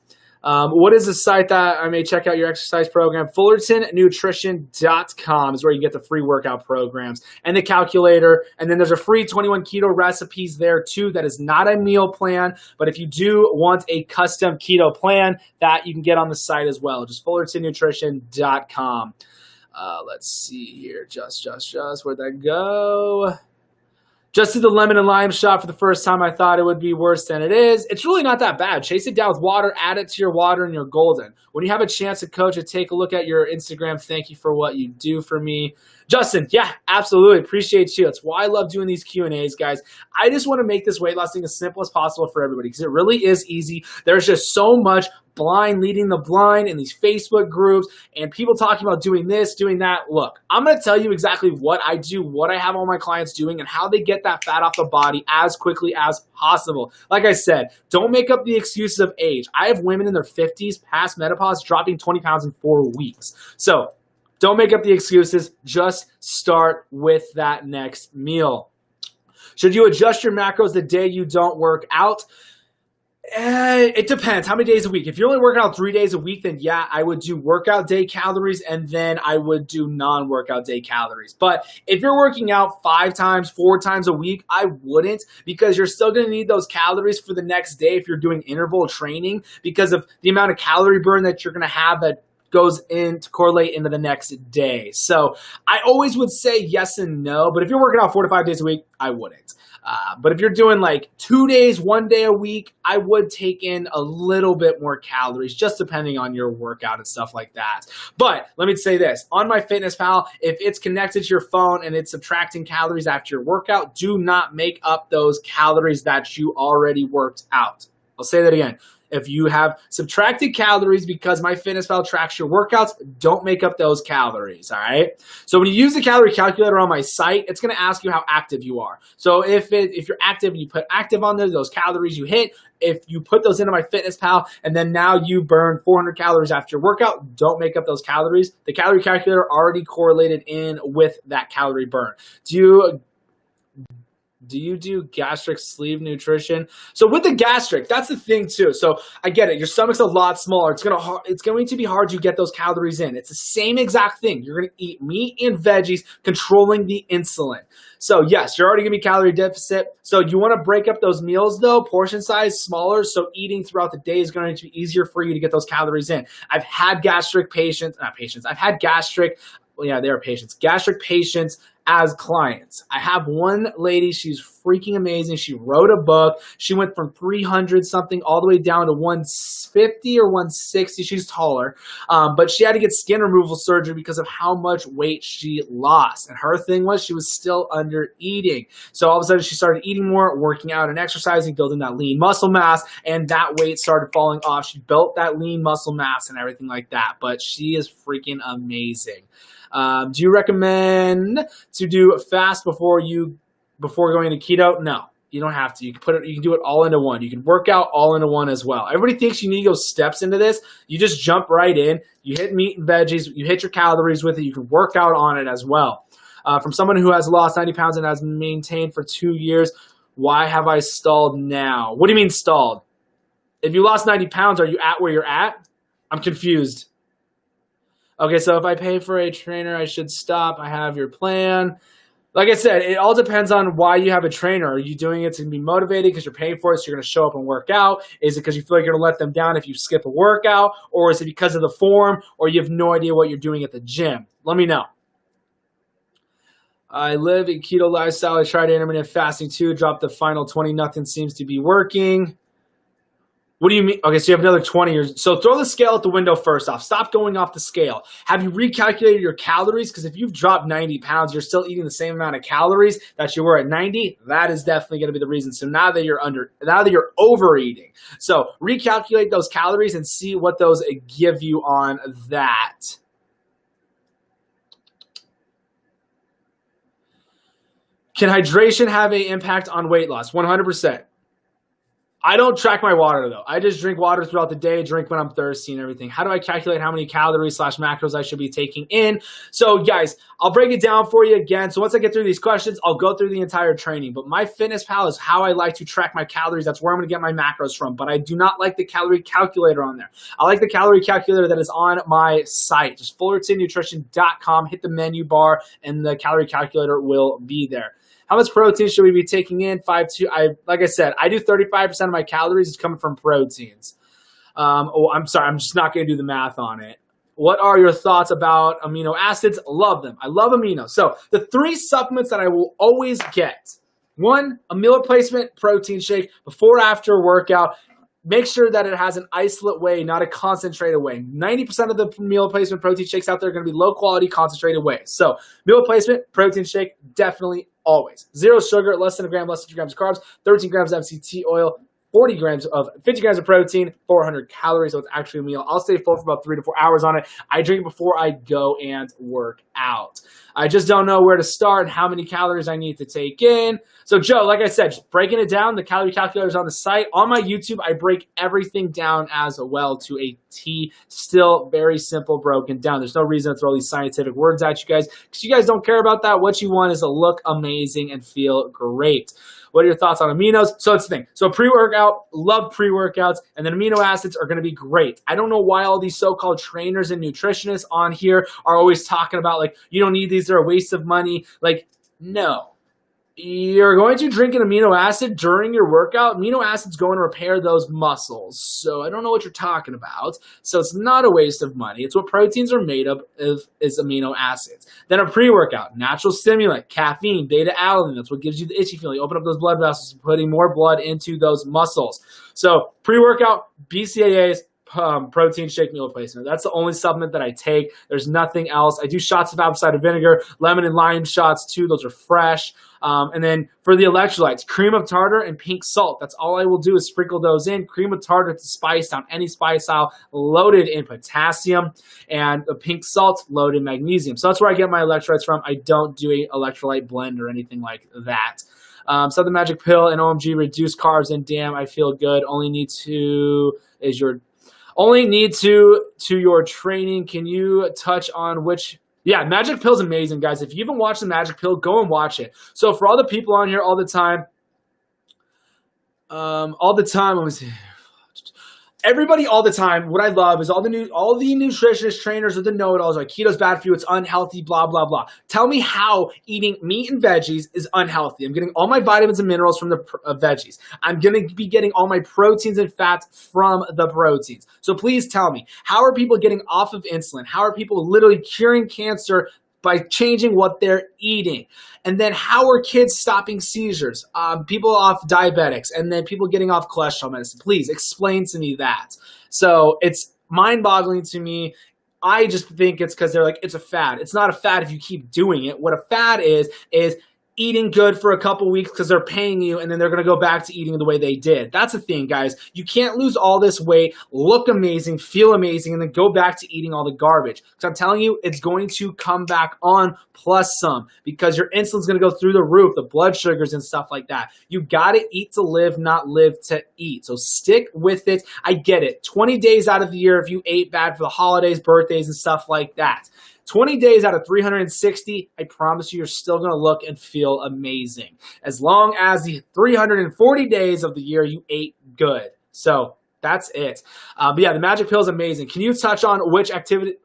Speaker 1: What is the site that I may check out your exercise program? FullertonNutrition.com is where you get the free workout programs and the calculator. And then there's a free 21 keto recipes there too. That is not a meal plan, but if you do want a custom keto plan, that you can get on the site as well. Just FullertonNutrition.com. Let's see here. Just, where'd that go? Just did the lemon and lime shot for the first time. I thought it would be worse than it is. It's really not that bad. Chase it down with water, add it to your water, and you're golden. When you have a chance to coach it, take a look at your Instagram. Thank you for what you do for me. Justin, yeah, absolutely. Appreciate you. That's why I love doing these Q&As, guys. I just want to make this weight loss thing as simple as possible for everybody because it really is easy. There's just so much blind leading the blind in these Facebook groups and people talking about doing this, doing that. Look, I'm going to tell you exactly what I do, what I have all my clients doing, and how they get that fat off the body as quickly as possible. Like I said, don't make up the excuses of age. I have women in their 50s past menopause dropping 20 pounds in 4 weeks. So don't make up the excuses. Just start with that next meal. Should you adjust your macros the day you don't work out? It depends. How many days a week? If you're only working out 3 days a week, then yeah, I would do workout day calories and then I would do non-workout day calories. But if you're working out 5 times, 4 times a week, I wouldn't because you're still going to need those calories for the next day if you're doing interval training because of the amount of calorie burn that you're going to have that goes in to correlate into the next day. So I always would say yes and no, but if you're working out 4 to 5 days a week, I wouldn't. But if you're doing like 2 days, 1 day a week, I would take in a little bit more calories, just depending on your workout and stuff like that. But let me say this, on MyFitnessPal, if it's connected to your phone and it's subtracting calories after your workout, do not make up those calories that you already worked out. I'll say that again. If you have subtracted calories because MyFitnessPal tracks your workouts, don't make up those calories, all right? So when you use the calorie calculator on my site, it's going to ask you how active you are. So if you're active and you put active on there, those calories you hit, if you put those into MyFitnessPal and then now you burn 400 calories after your workout, don't make up those calories. The calorie calculator already correlated in with that calorie burn. Do you do gastric sleeve nutrition? So with the gastric, that's the thing too. So I get it. Your stomach's a lot smaller. It's going to be hard to get those calories in. It's the same exact thing. You're going to eat meat and veggies, controlling the insulin. So yes, you're already going to be calorie deficit. So you want to break up those meals though, portion size smaller. So eating throughout the day is going to be easier for you to get those calories in. I've had gastric patients. Gastric patients as clients. I have one lady, she's freaking amazing. She wrote a book. She went from 300 something all the way down to 150 or 160. She's taller. But she had to get skin removal surgery because of how much weight she lost. And her thing was she was still under eating. So all of a sudden she started eating more, working out and exercising, building that lean muscle mass, and that weight started falling off. She built that lean muscle mass and everything like that. But she is freaking amazing. Do you recommend to do fast before going into keto? No, you don't have to. You can do it all into one. You can work out all into one as well. Everybody thinks you need to go steps into this. You just jump right in. You hit meat and veggies. You hit your calories with it. You can work out on it as well. From someone who has lost 90 pounds and has maintained for 2 years, why have I stalled now? What do you mean stalled? If you lost 90 pounds, are you at where you're at? I'm confused. Okay, so if I pay for a trainer, I should stop. I have your plan. Like I said, it all depends on why you have a trainer. Are you doing it to be motivated because you're paying for it, so you're going to show up and work out? Is it because you feel like you're going to let them down if you skip a workout? Or is it because of the form, or you have no idea what you're doing at the gym? Let me know. I live a keto lifestyle. I tried intermittent fasting too. Dropped the final 20. Nothing seems to be working. What do you mean? Okay, so you have another 20 years. So throw the scale out the window first off. Stop going off the scale. Have you recalculated your calories? Because if you've dropped 90 pounds, you're still eating the same amount of calories that you were at 90. That is definitely going to be the reason. So now that you're overeating. So recalculate those calories and see what those give you on that. Can hydration have an impact on weight loss? 100%. I don't track my water, though. I just drink water throughout the day, drink when I'm thirsty and everything. How do I calculate how many calories / macros I should be taking in? So, guys, I'll break it down for you again. So once I get through these questions, I'll go through the entire training. But MyFitnessPal is how I like to track my calories. That's where I'm going to get my macros from. But I do not like the calorie calculator on there. I like the calorie calculator that is on my site. Just FullertonNutrition.com. Hit the menu bar, and the calorie calculator will be there. How much protein should we be taking in? 5-2. Like I said, I do 35% of my calories is coming from proteins. I'm sorry, I'm just not going to do the math on it. What are your thoughts about amino acids? Love them. I love amino. So the 3 supplements that I will always get. 1, a meal replacement protein shake before or after workout. Make sure that it has an isolate whey, not a concentrated whey. 90% of the meal replacement protein shakes out there are going to be low quality concentrated whey. So meal replacement protein shake, definitely always. 0 sugar, less than a gram, less than 2 grams of carbs, 13 grams of MCT oil, 50 grams of protein, 400 calories. So it's actually a meal. I'll stay full for about 3 to 4 hours on it. I drink before I go and work out. I just don't know where to start and how many calories I need to take in. So Joe, like I said, just breaking it down, the calorie calculator is on the site. On my YouTube, I break everything down as well to a T. Still very simple broken down. There's no reason to throw these scientific words at you guys because you guys don't care about that. What you want is to look amazing and feel great. What are your thoughts on aminos? So it's the thing. So pre-workout, love pre-workouts, and then amino acids are going to be great. I don't know why all these so-called trainers and nutritionists on here are always talking about, like, you don't need these, they're a waste of money. Like, no. You're going to drink an amino acid during your workout. Amino acids go and repair those muscles. So I don't know what you're talking about. So it's not a waste of money. It's what proteins are made of is amino acids. Then a pre-workout, natural stimulant, caffeine, beta-alanine. That's what gives you the itchy feeling. Open up those blood vessels, putting more blood into those muscles. So pre-workout, BCAAs, protein shake, meal replacement. That's the only supplement that I take. There's nothing else. I do shots of apple cider vinegar, lemon and lime shots too. Those are fresh. And then for the electrolytes, cream of tartar and pink salt. That's all I will do is sprinkle those in. Cream of tartar to spice down any spice style, loaded in potassium, and the pink salt loaded in magnesium. So that's where I get my electrolytes from. I don't do a electrolyte blend or anything like that. Southern Magic Pill and OMG reduce carbs and damn, I feel good. Only need to your training. Can you touch on which? Yeah, Magic Pill's amazing, guys. If you haven't watched the Magic Pill, go and watch it. So for all the people on here all the time, let me see. Everybody all the time, what I love is all the nutritionist trainers or the know-it-alls like keto's bad for you, it's unhealthy, blah, blah, blah. Tell me how eating meat and veggies is unhealthy. I'm getting all my vitamins and minerals from the veggies. I'm going to be getting all my proteins and fats from the proteins. So please tell me, how are people getting off of insulin? How are people literally curing cancer by changing what they're eating? And then how are kids stopping seizures? People off diabetics, and then people getting off cholesterol medicine. Please explain to me that. So it's mind-boggling to me. I just think it's because they're like, it's a fad. It's not a fad if you keep doing it. What a fad is eating good for a couple weeks because they're paying you, and then they're going to go back to eating the way they did. That's the thing, guys. You can't lose all this weight, look amazing, feel amazing, and then go back to eating all the garbage. Because I'm telling you, it's going to come back on plus some because your insulin's going to go through the roof, the blood sugars and stuff like that. You got to eat to live, not live to eat. So stick with it. I get it. 20 days out of the year if you ate bad for the holidays, birthdays, and stuff like that. 20 days out of 360, I promise you're still going to look and feel amazing. As long as the 340 days of the year you ate good. So that's it. But yeah, the Magic Pill is amazing. Can you touch on which activity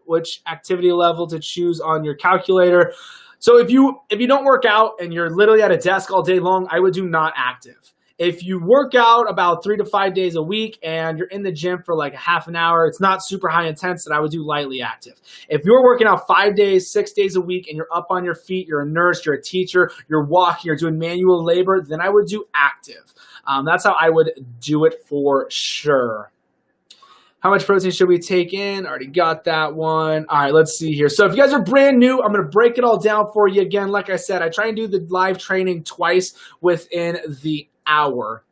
Speaker 1: level to choose on your calculator? So if you don't work out and you're literally at a desk all day long, I would do not active. If you work out about 3 to 5 days a week and you're in the gym for like a half an hour, it's not super high intense, then I would do lightly active. If you're working out 5 days, 6 days a week and you're up on your feet, you're a nurse, you're a teacher, you're walking, you're doing manual labor, then I would do active. That's how I would do it for sure. How much protein should we take in? Already got that one. All right, let's see here. So if you guys are brand new, I'm going to break it all down for you again. Like I said, I try and do the live training twice within the hour.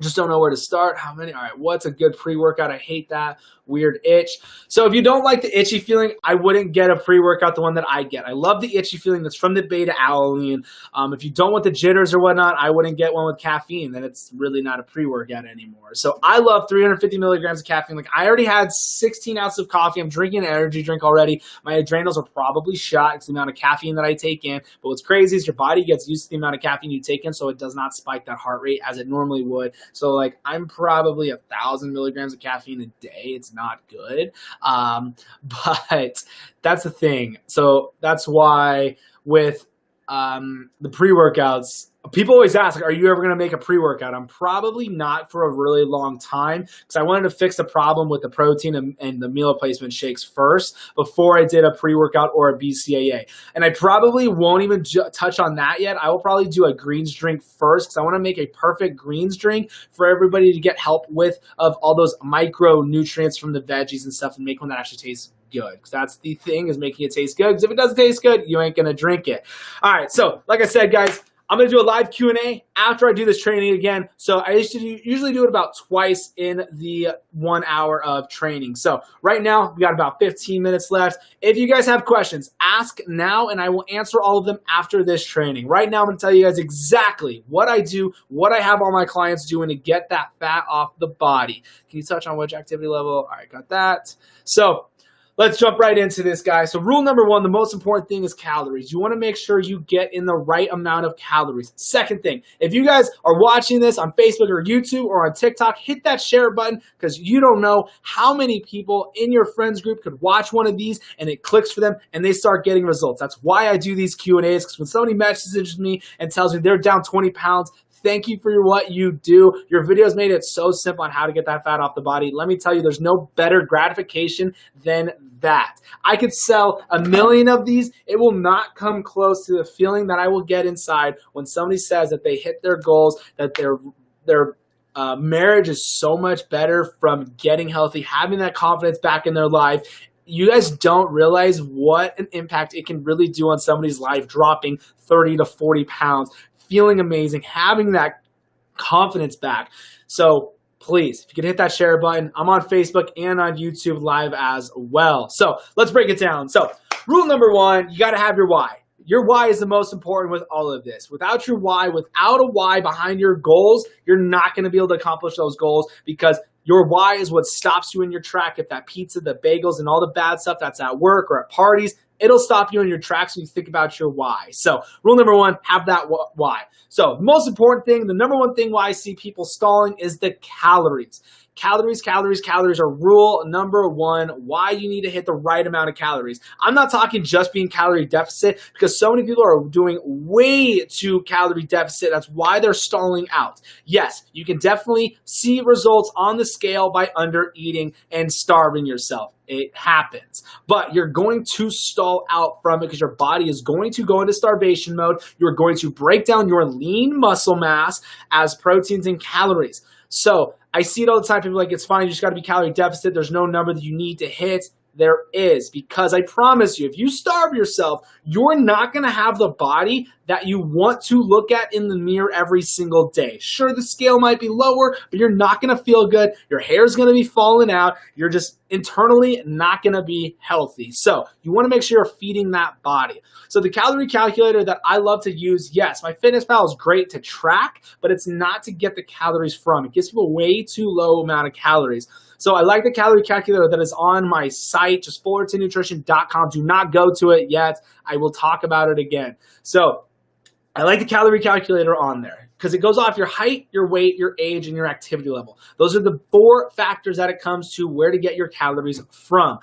Speaker 1: Just don't know where to start. How many? All right, what's a good pre-workout? I hate that weird itch. So if you don't like the itchy feeling, I wouldn't get a pre-workout, the one that I get. I love the itchy feeling that's from the beta-alanine. If you don't want the jitters or whatnot, I wouldn't get one with caffeine. Then it's really not a pre-workout anymore. So I love 350 milligrams of caffeine. Like I already had 16 ounces of coffee. I'm drinking an energy drink already. My adrenals are probably shot. It's the amount of caffeine that I take in. But what's crazy is your body gets used to the amount of caffeine you take in, so it does not spike that heart rate as it normally would. So like I'm probably 1,000 milligrams of caffeine a day. It's not good. But that's the thing. So that's why with the pre-workouts, people always ask, like, are you ever going to make a pre-workout? I'm probably not for a really long time because I wanted to fix the problem with the protein and the meal replacement shakes first before I did a pre-workout or a BCAA. And I probably won't even touch on that yet. I will probably do a greens drink first because I want to make a perfect greens drink for everybody to get help with of all those micronutrients from the veggies and stuff and make one that actually tastes good, because that's the thing, is making it taste good, because if it doesn't taste good, you ain't gonna drink it. All right, so like I said, guys, I'm going to do a live Q&A after I do this training again. So I usually do it about twice in the 1 hour of training. So right now, we got about 15 minutes left. If you guys have questions, ask now, and I will answer all of them after this training. Right now, I'm going to tell you guys exactly what I do, what I have all my clients doing to get that fat off the body. Can you touch on which activity level? All right, got that. So let's jump right into this, guys. So rule number one, the most important thing is calories. You want to make sure you get in the right amount of calories. Second thing, if you guys are watching this on Facebook or YouTube or on TikTok, hit that share button, because you don't know how many people in your friends group could watch one of these and it clicks for them and they start getting results. That's why I do these Q&As, because when somebody messages me and tells me they're down 20 pounds, thank you for what you do. Your videos made it so simple on how to get that fat off the body. Let me tell you, there's no better gratification than that. I could sell 1 million of these. It will not come close to the feeling that I will get inside when somebody says that they hit their goals, that their marriage is so much better from getting healthy, having that confidence back in their life. You guys don't realize what an impact it can really do on somebody's life, dropping 30 to 40 pounds, feeling amazing, having that confidence back. So please, if you can hit that share button, I'm on Facebook and on YouTube live as well. So let's break it down. So rule number one, you got to have your why. Your why is the most important with all of this. Without your why, without a why behind your goals, you're not going to be able to accomplish those goals, because your why is what stops you in your track. If that pizza, the bagels, and all the bad stuff that's at work or at parties, it'll stop you in your tracks when you think about your why. So rule number one, have that why. So the most important thing, the number one thing why I see people stalling is the calories. Calories, calories, calories are rule number one, why you need to hit the right amount of calories. I'm not talking just being calorie deficit, because so many people are doing way too calorie deficit. That's why they're stalling out. Yes, you can definitely see results on the scale by under eating and starving yourself. It happens, but you're going to stall out from it because your body is going to go into starvation mode. You're going to break down your lean muscle mass as proteins and calories. So I see it all the time. People are like, it's fine, you just got to be calorie deficit. There's no number that you need to hit. There is, because I promise you, if you starve yourself, you're not going to have the body that you want to look at in the mirror every single day. Sure, the scale might be lower, but you're not going to feel good. Your hair's going to be falling out. You're just internally not going to be healthy. So you want to make sure you're feeding that body. So the calorie calculator that I love to use, yes, my FitnessPal is great to track, but it's not to get the calories from. It gives people way too low amount of calories. So I like the calorie calculator that is on my site, just fullertonnutrition.com. Do not go to it yet. I will talk about it again. So I like the calorie calculator on there because it goes off your height, your weight, your age, and your activity level. Those are the 4 factors that it comes to where to get your calories from.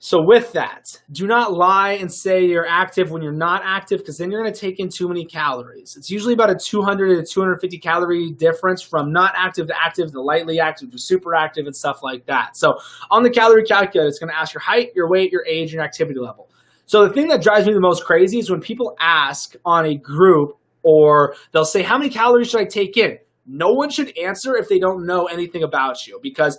Speaker 1: So with that, do not lie and say you're active when you're not active, because then you're going to take in too many calories. It's usually about a 200 to 250 calorie difference from not active to lightly active to super active and stuff like that. So on the calorie calculator, it's going to ask your height, your weight, your age, and your activity level. So the thing that drives me the most crazy is when people ask on a group, or they'll say, how many calories should I take in? No one should answer if they don't know anything about you, because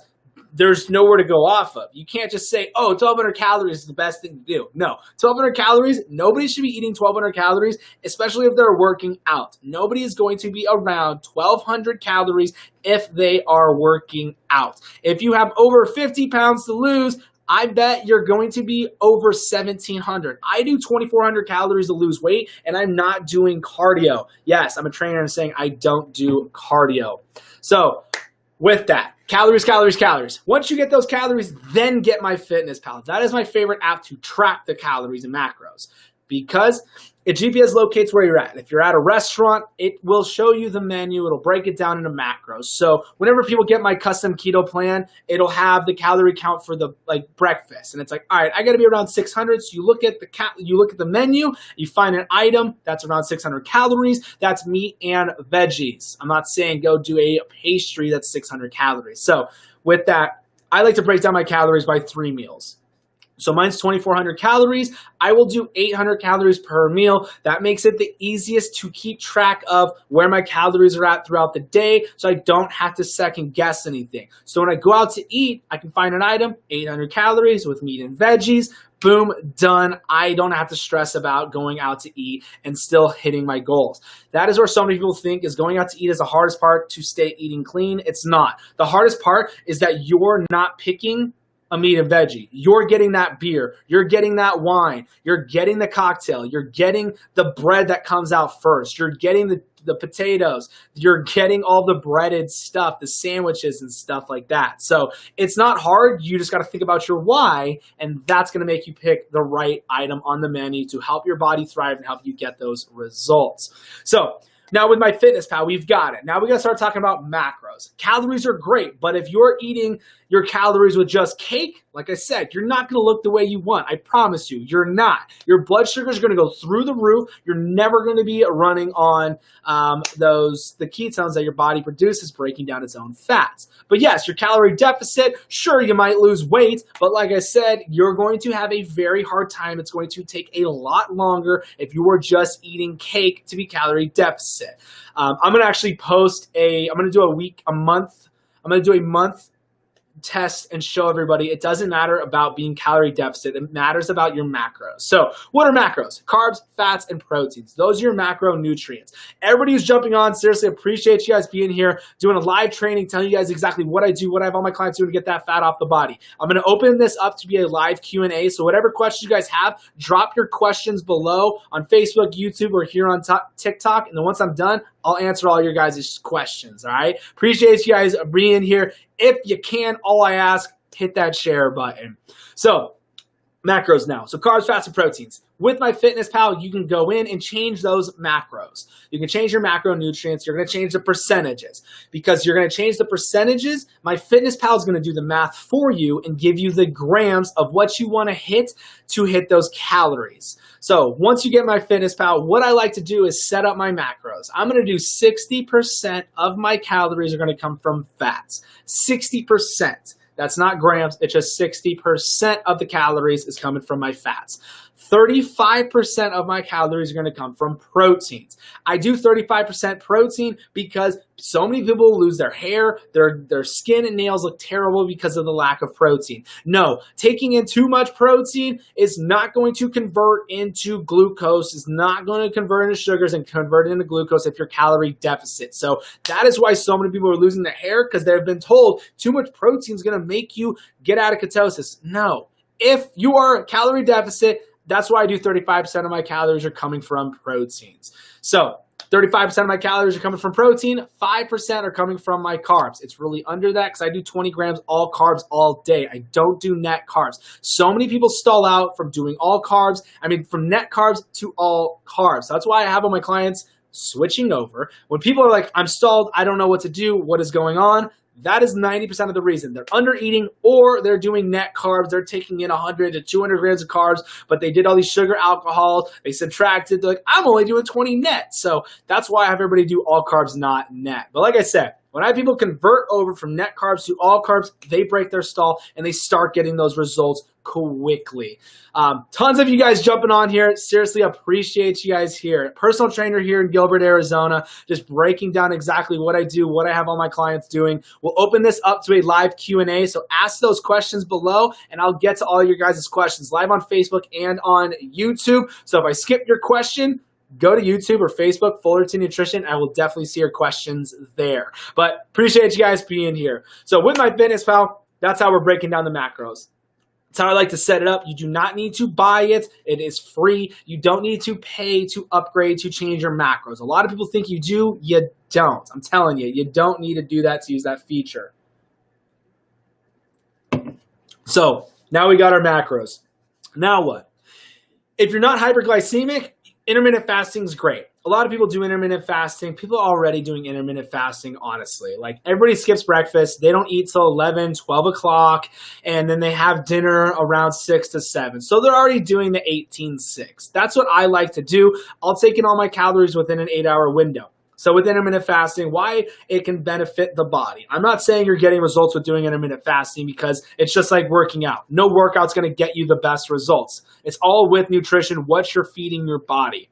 Speaker 1: there's nowhere to go off of. You can't just say, oh, 1,200 calories is the best thing to do. No, 1,200 calories, nobody should be eating 1,200 calories, especially if they're working out. Nobody is going to be around 1,200 calories if they are working out. If you have over 50 pounds to lose, I bet you're going to be over 1,700. I do 2,400 calories to lose weight, and I'm not doing cardio. Yes, I'm a trainer and saying I don't do cardio. So with that, calories. Once you get those calories, then get MyFitnessPal. That is my favorite app to track the calories and macros, because it GPS locates where you're at. If you're at a restaurant, it will show you the menu. It'll break it down into macros. So whenever people get my custom keto plan, it'll have the calorie count for the breakfast, and it's like, all right, I got to be around 600. So you look at the menu, you find an item that's around 600 calories. That's meat and veggies. I'm not saying go do a pastry that's 600 calories. So with that, I like to break down my calories by 3 meals. So mine's 2,400 calories. I will do 800 calories per meal. That makes it the easiest to keep track of where my calories are at throughout the day, so I don't have to second guess anything. So when I go out to eat, I can find an item, 800 calories with meat and veggies. Boom, done. I don't have to stress about going out to eat and still hitting my goals. That is where so many people think is going out to eat is the hardest part to stay eating clean. It's not. The hardest part is that you're not picking a meat and veggie. You're getting that beer. You're getting that wine. You're getting the cocktail. You're getting the bread that comes out first. You're getting the potatoes. You're getting all the breaded stuff, the sandwiches and stuff like that. So it's not hard. You just got to think about your why, and that's going to make you pick the right item on the menu to help your body thrive and help you get those results. So now with MyFitnessPal, we've got it. Now we got to start talking about macros. Calories are great, but if you're eating your calories with just cake, like I said, you're not going to look the way you want. I promise you, you're not. Your blood sugars are going to go through the roof. You're never going to be running on the ketones that your body produces, breaking down its own fats. But yes, your calorie deficit, sure, you might lose weight, but like I said, you're going to have a very hard time. It's going to take a lot longer if you were just eating cake to be calorie deficit. I'm going to actually I'm going to do a month test and show everybody it doesn't matter about being calorie deficit. It matters about your macros. So what are macros? Carbs, fats, and proteins. Those are your macronutrients. Everybody who's jumping on, seriously appreciate you guys being here, doing a live training, telling you guys exactly what I do, what I have all my clients doing to get that fat off the body. I'm going to open this up to be a live Q&A. So whatever questions you guys have, drop your questions below on Facebook, YouTube, or here on TikTok. And then once I'm done, I'll answer all your guys' questions, all right? Appreciate you guys being here. If you can, all I ask, hit that share button. So macros now. So carbs, fats, and proteins. With MyFitnessPal, you can go in and change those macros. You can change your macronutrients. You're going to change the percentages. Because you're going to change the percentages, MyFitnessPal is going to do the math for you and give you the grams of what you want to hit those calories. So once you get MyFitnessPal, what I like to do is set up my macros. I'm going to do 60% of my calories are going to come from fats. 60%. That's not grams. It's just 60% of the calories is coming from my fats. 35% of my calories are going to come from proteins. I do 35% protein because so many people lose their hair, their skin and nails look terrible because of the lack of protein. No, taking in too much protein is not going to convert into glucose, is not going to convert into sugars and convert it into glucose if you're calorie deficit. So that is why so many people are losing their hair, because they've been told too much protein is going to make you get out of ketosis. No, if you are calorie deficit, that's why I do 35% of my calories are coming from proteins. So 35% of my calories are coming from protein, 5% are coming from my carbs. It's really under that because I do 20 grams all carbs all day. I don't do net carbs. So many people stall out from doing all carbs. From net carbs to all carbs. So that's why I have all my clients switching over. When people are like, I'm stalled, I don't know what to do, what is going on? That is 90% of the reason. They're under eating or they're doing net carbs. They're taking in 100 to 200 grams of carbs, but they did all these sugar alcohol. They subtracted. They're like, I'm only doing 20 net. So that's why I have everybody do all carbs, not net. But like I said, when I have people convert over from net carbs to all carbs, they break their stall and they start getting those results quickly. Tons of you guys jumping on here. Seriously, appreciate you guys here. Personal trainer here in Gilbert, Arizona, just breaking down exactly what I do, what I have all my clients doing. We'll open this up to a live Q&A, so ask those questions below, and I'll get to all your guys' questions live on Facebook and on YouTube. So if I skip your question, go to YouTube or Facebook, Fullerton Nutrition. I will definitely see your questions there. But appreciate you guys being here. So with my Fitness Pal, that's how we're breaking down the macros. That's how I like to set it up. You do not need to buy it. It is free. You don't need to pay to upgrade to change your macros. A lot of people think you do. You don't. I'm telling you, you don't need to do that to use that feature. So now we got our macros. Now what? If you're not hyperglycemic, intermittent fasting is great. A lot of people do intermittent fasting. People are already doing intermittent fasting, honestly. Like, everybody skips breakfast. They don't eat till 11, 12 o'clock, and then they have dinner around 6 to 7. So they're already doing the 18-6. That's what I like to do. I'll take in all my calories within an 8-hour window. So with intermittent fasting, why it can benefit the body. I'm not saying you're getting results with doing intermittent fasting because it's just like working out. No workout's going to get you the best results. It's all with nutrition, what you're feeding your body.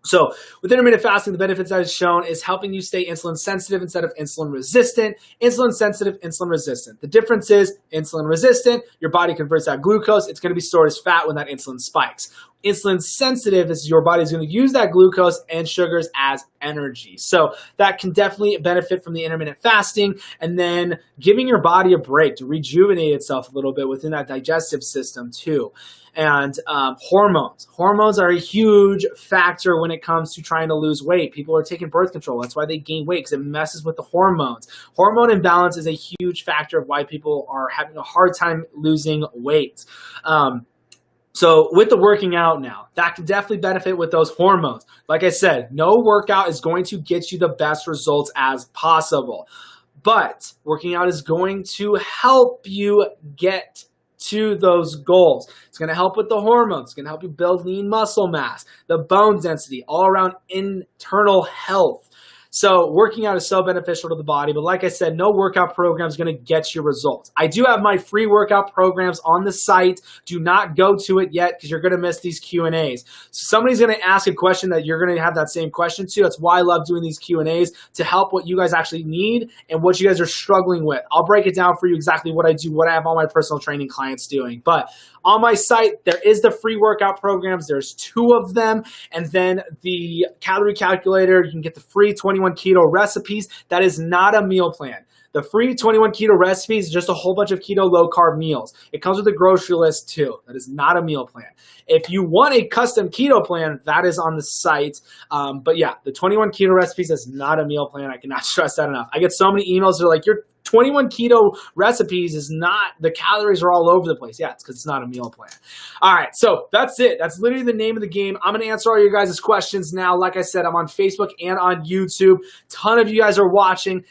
Speaker 1: So with intermittent fasting, the benefits that is shown is helping you stay insulin sensitive instead of insulin resistant. Insulin sensitive, insulin resistant. The difference is insulin resistant, your body converts that glucose. It's going to be stored as fat when that insulin spikes. Insulin sensitive is your body's going to use that glucose and sugars as energy. So that can definitely benefit from the intermittent fasting, and then giving your body a break to rejuvenate itself a little bit within that digestive system too. And hormones. Hormones are a huge factor when it comes to trying to lose weight. People are taking birth control. That's why they gain weight, because it messes with the hormones. Hormone imbalance is a huge factor of why people are having a hard time losing weight. So with the working out now, that can definitely benefit with those hormones. Like I said, no workout is going to get you the best results as possible. But working out is going to help you get to those goals. It's going to help with the hormones. It's going to help you build lean muscle mass, the bone density, all around internal health. So working out is so beneficial to the body, but like I said, no workout program is going to get you results. I do have my free workout programs on the site. Do not go to it yet because you're going to miss these Q&As. So somebody's going to ask a question that you're going to have that same question to. That's why I love doing these Q&As, to help what you guys actually need and what you guys are struggling with. I'll break it down for you exactly what I do, what I have all my personal training clients doing. But on my site, there is the free workout programs. There's 2 of them. And then the calorie calculator, you can get the free 21 keto recipes. That is not a meal plan. The free 21 keto recipes is just a whole bunch of keto low carb meals. It comes with a grocery list too. That is not a meal plan. If you want a custom keto plan, that is on the site. But yeah, the 21 keto recipes is not a meal plan. I cannot stress that enough. I get so many emails that are like, your 21 keto recipes is not, the calories are all over the place. Yeah, it's because it's not a meal plan. All right, so that's it. That's literally the name of the game. I'm going to answer all your guys' questions now. Like I said, I'm on Facebook and on YouTube. Ton of you guys are watching.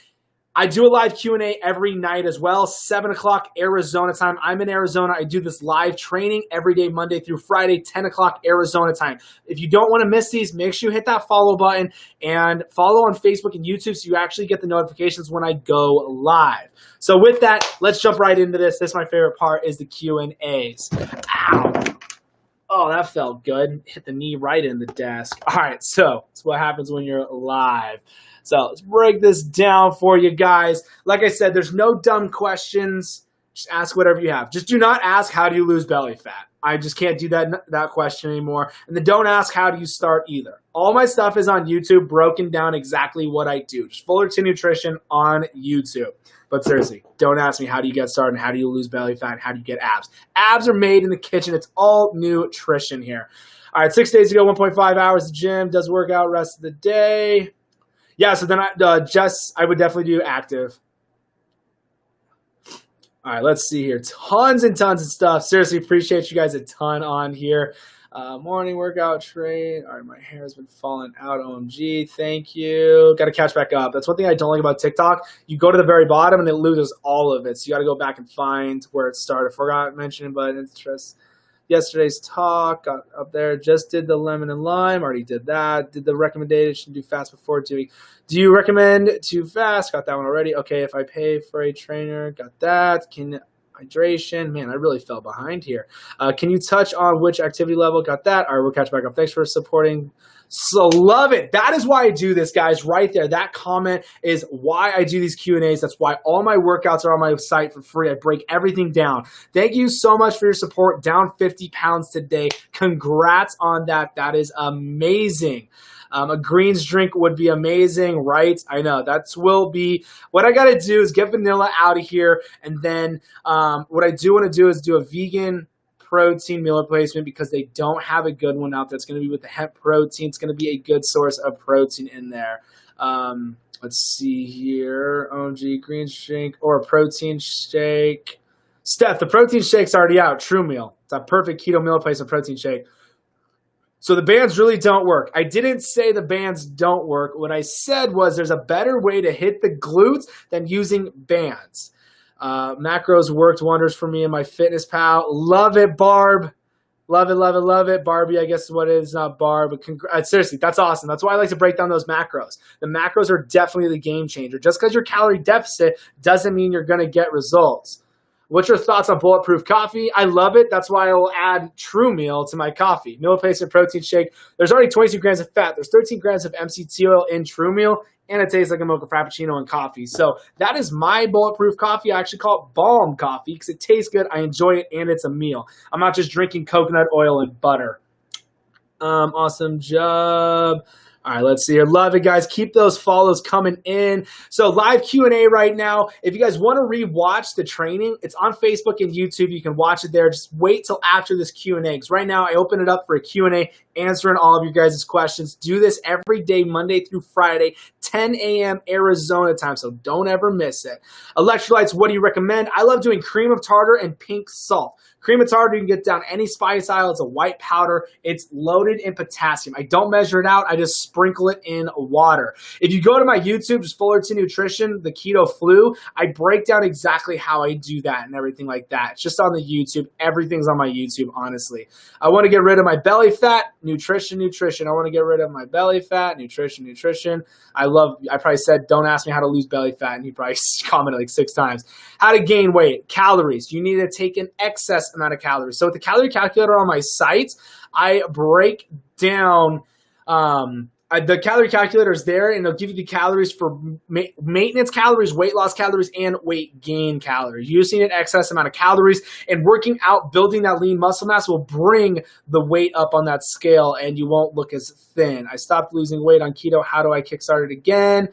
Speaker 1: I do a live Q&A every night as well, 7 o'clock Arizona time. I'm in Arizona. I do this live training every day, Monday through Friday, 10 o'clock Arizona time. If you don't want to miss these, make sure you hit that follow button and follow on Facebook and YouTube so you actually get the notifications when I go live. So with that, let's jump right into this. This is my favorite part, is the Q&As. Ow. Oh, that felt good. Hit the knee right in the desk. All right, so that's what happens when you're live. So let's break this down for you guys. Like I said, there's no dumb questions. Just ask whatever you have. Just do not ask, how do you lose belly fat? I just can't do that question anymore. And then don't ask, how do you start either? All my stuff is on YouTube, broken down exactly what I do. Just Fullerton Nutrition on YouTube. But seriously, don't ask me, how do you get started? How do you lose belly fat? How do you get abs? Abs are made in the kitchen. It's all nutrition here. All right, 6 days ago, 1.5 hours at the gym. Does work out rest of the day. Yeah, so then I would definitely do active. All right, let's see here. Tons and tons of stuff. Seriously, appreciate you guys a ton on here. Morning workout train. All right, my hair has been falling out. OMG, thank you. Got to catch back up. That's one thing I don't like about TikTok. You go to the very bottom and it loses all of it. So you got to go back and find where it started. Forgot to mention, but interest. Yesterday's talk, got up there, just did the lemon and lime, already did that. Did the recommendation, do fast before doing. Do you recommend to fast? Got that one already. Okay, if I pay for a trainer, got that. Hydration, man, I really fell behind here. Can you touch on which activity level? Got that. All right, we'll catch back up. Thanks for supporting. So love it. That is why I do this, guys, right there. That comment is why I do these Q&As. That's why all my workouts are on my site for free. I break everything down. Thank you so much for your support. Down 50 pounds today. Congrats on that. That is amazing. A greens drink would be amazing, right? I know. That will be what I got to do is get vanilla out of here. And then what I do want to do is do a vegan protein meal replacement because they don't have a good one out there. It's going to be with the hemp protein. It's going to be a good source of protein in there. Let's see here. OMG, green shake or a protein shake. Steph, the protein shake's already out. True Meal. It's a perfect keto meal replacement protein shake. So the bands really don't work. I didn't say the bands don't work. What I said was there's a better way to hit the glutes than using bands. Macros worked wonders for me in my fitness pal. Love it, Barb. Love it, love it, love it. Barbie, I guess is what it is, not Barb. But seriously, that's awesome. That's why I like to break down those macros. The macros are definitely the game changer. Just because you're calorie deficit doesn't mean you're going to get results. What's your thoughts on Bulletproof coffee? I love it. That's why I will add True Meal to my coffee. Meal replacement protein shake. There's already 22 grams of fat. There's 13 grams of MCT oil in True Meal, and it tastes like a mocha frappuccino and coffee. So that is my Bulletproof coffee. I actually call it Balm coffee because it tastes good. I enjoy it, and it's a meal. I'm not just drinking coconut oil and butter. Awesome job. All right, let's see here. Love it, guys. Keep those follows coming in. So live Q&A right now. If you guys want to rewatch the training, it's on Facebook and YouTube. You can watch it there. Just wait till after this Q&A because right now I open it up for a Q&A answering all of you guys' questions. Do this every day, Monday through Friday, 10 a.m. Arizona time, so don't ever miss it. Electrolytes, what do you recommend? I love doing cream of tartar and pink salt. Cream of tartar, you can get down any spice aisle. It's a white powder. It's loaded in potassium. I don't measure it out. I just sprinkle it in water. If you go to my YouTube, just Fullerton Nutrition, the Keto Flu, I break down exactly how I do that and everything like that. It's just on the YouTube. Everything's on my YouTube, honestly. I want to get rid of my belly fat. Nutrition. I want to get rid of my belly fat. Nutrition. I probably said, don't ask me how to lose belly fat, and you probably commented like 6 times. How to gain weight. Calories. You need to take an excess amount of calories. So with the calorie calculator on my site, I break down the calorie calculator is there, and it'll give you the calories for maintenance calories, weight loss calories, and weight gain calories. Using an excess amount of calories and working out, building that lean muscle mass will bring the weight up on that scale, and you won't look as thin. I stopped losing weight on keto. How do I kickstart it again?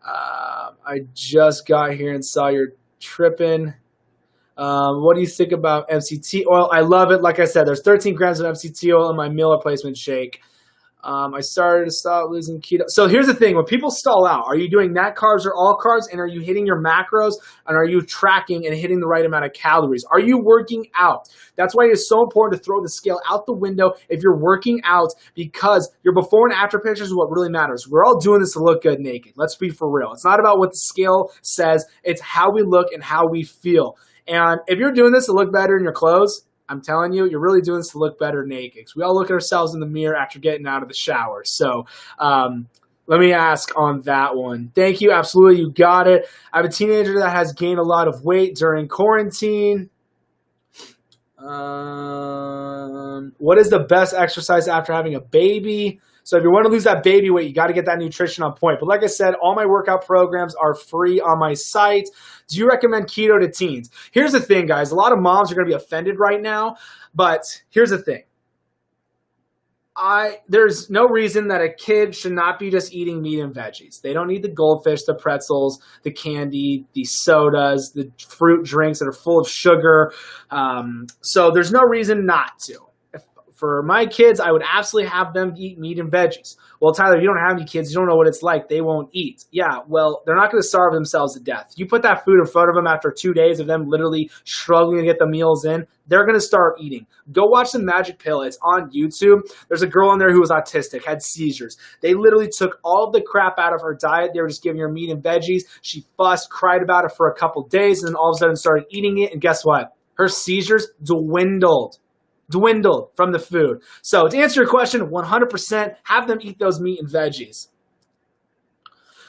Speaker 1: I just got here and saw you're tripping. What do you think about MCT oil? I love it. Like I said, there's 13 grams of MCT oil in my meal replacement shake. I started to stop losing keto. So here's the thing. When people stall out, are you doing net carbs or all carbs? And are you hitting your macros? And are you tracking and hitting the right amount of calories? Are you working out? That's why it's so important to throw the scale out the window if you're working out, because your before and after pictures is what really matters. We're all doing this to look good naked. Let's be for real. It's not about what the scale says. It's how we look and how we feel. And if you're doing this to look better in your clothes, I'm telling you, you're really doing this to look better naked. Because we all look at ourselves in the mirror after getting out of the shower. So let me ask on that one. Thank you. Absolutely. You got it. I have a teenager that has gained a lot of weight during quarantine. What is the best exercise after having a baby? So if you want to lose that baby weight, you got to get that nutrition on point. But like I said, all my workout programs are free on my site. Do you recommend keto to teens? Here's the thing, guys. A lot of moms are going to be offended right now, but here's the thing. There's no reason that a kid should not be just eating meat and veggies. They don't need the goldfish, the pretzels, the candy, the sodas, the fruit drinks that are full of sugar. So there's no reason not to. For my kids, I would absolutely have them eat meat and veggies. Well, Tyler, you don't have any kids. You don't know what it's like. They won't eat. Yeah, well, they're not going to starve themselves to death. You put that food in front of them after 2 days of them literally struggling to get the meals in, they're going to start eating. Go watch the Magic Pill. It's on YouTube. There's a girl on there who was autistic, had seizures. They literally took all the crap out of her diet. They were just giving her meat and veggies. She fussed, cried about it for a couple days, and then all of a sudden started eating it. And guess what? Her seizures dwindled from the food. So to answer your question, 100% have them eat those meat and veggies.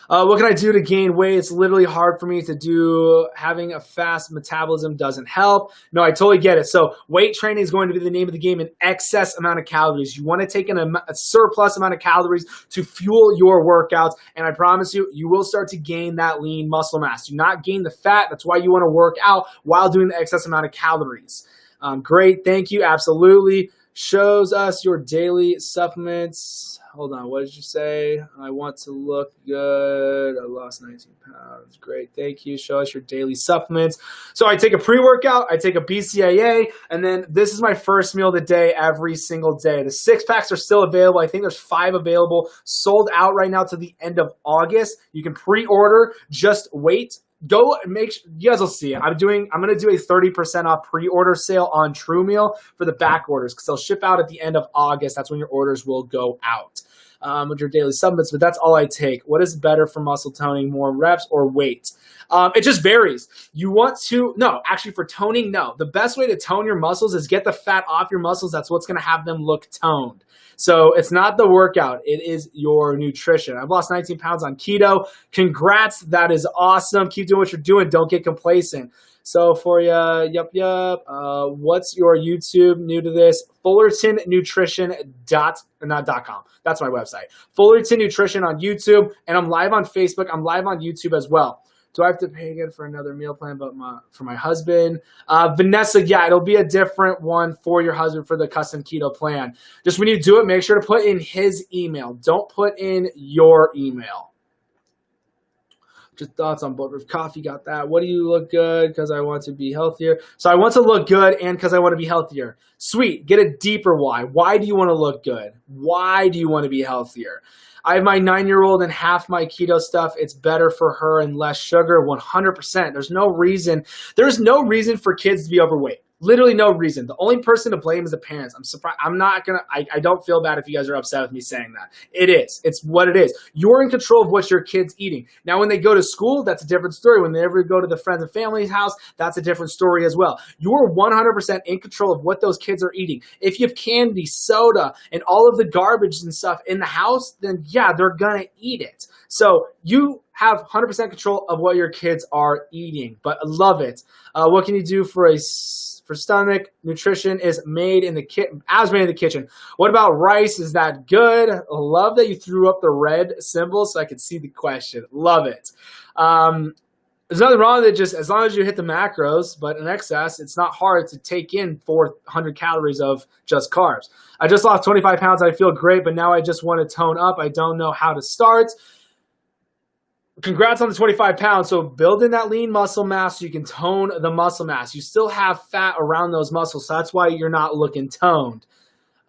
Speaker 1: What can I do to gain weight? It's literally hard for me to do. Having a fast metabolism doesn't help. No, I totally get it. So weight training is going to be the name of the game, an excess amount of calories. You want to take a surplus amount of calories to fuel your workouts. And I promise you, you will start to gain that lean muscle mass. Do not gain the fat. That's why you want to work out while doing the excess amount of calories. Great. Thank you. Absolutely. Shows us your daily supplements. Hold on. What did you say? I want to look good. I lost 19 pounds. Great. Thank you. Show us your daily supplements. So I take a pre-workout. I take a BCAA. And then this is my first meal of the day every single day. The 6-packs are still available. I think there's 5 available. Sold out right now to the end of August. You can pre-order. Just wait. Go make sure, you guys will see it. I'm going to do a 30% off pre-order sale on TrueMeal for the back orders because they'll ship out at the end of August. That's when your orders will go out with your daily supplements. But that's all I take. What is better for muscle toning, more reps or weight? It just varies. For toning, no. The best way to tone your muscles is get the fat off your muscles. That's what's going to have them look toned. So it's not the workout. It is your nutrition. I've lost 19 pounds on keto. Congrats. That is awesome. Keep doing what you're doing. Don't get complacent. So for you, what's your YouTube? New to this, FullertonNutrition.com. That's my website. Fullerton Nutrition on YouTube, and I'm live on Facebook. I'm live on YouTube as well. Do I have to pay again for another meal plan for my husband? Vanessa, yeah, it'll be a different one for your husband for the custom keto plan. Just when you do it, make sure to put in his email. Don't put in your email. Just thoughts on bulletproof coffee. Got that. What do you look good? Because I want to be healthier. So I want to look good and because I want to be healthier. Sweet. Get a deeper why. Why do you want to look good? Why do you want to be healthier? I have my 9-year-old and half my keto stuff. It's better for her and less sugar, 100%. There's no reason for kids to be overweight. Literally no reason. The only person to blame is the parents. I'm surprised. I don't feel bad if you guys are upset with me saying that. It is. It's what it is. You're in control of what your kid's eating. Now, when they go to school, that's a different story. When they ever go to the friends and family's house, that's a different story as well. You're 100% in control of what those kids are eating. If you have candy, soda, and all of the garbage and stuff in the house, then yeah, they're going to eat it. So you have 100% control of what your kids are eating, but I love it. What can you do for stomach? Nutrition is made in the kitchen. What about rice? Is that good? I love that you threw up the red symbol so I could see the question. Love it. There's nothing wrong with it, just as long as you hit the macros, but in excess, it's not hard to take in 400 calories of just carbs. I just lost 25 pounds. I feel great, but now I just want to tone up. I don't know how to start. Congrats on the 25 pounds. So building that lean muscle mass so you can tone the muscle mass. You still have fat around those muscles, so that's why you're not looking toned.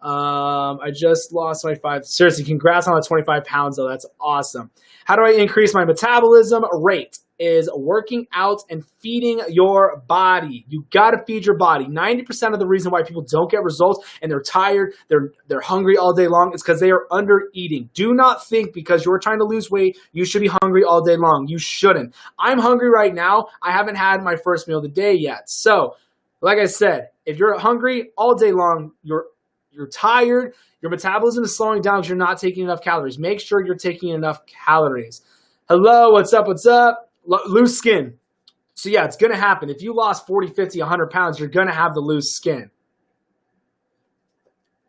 Speaker 1: I just lost my 5. Seriously, congrats on the 25 pounds, though. That's awesome. How do I increase my metabolism rate? Is working out and feeding your body. You got to feed your body. 90% of the reason why people don't get results and they're tired, they're hungry all day long, is because they are under eating. Do not think because you're trying to lose weight, you should be hungry all day long. You shouldn't. I'm hungry right now. I haven't had my first meal of the day yet. So, like I said, if you're hungry all day long, you're tired, your metabolism is slowing down because you're not taking enough calories. Make sure you're taking enough calories. Hello, what's up? What's up? Loose skin. So yeah, it's going to happen. If you lost 40, 50, 100 pounds, you're going to have the loose skin.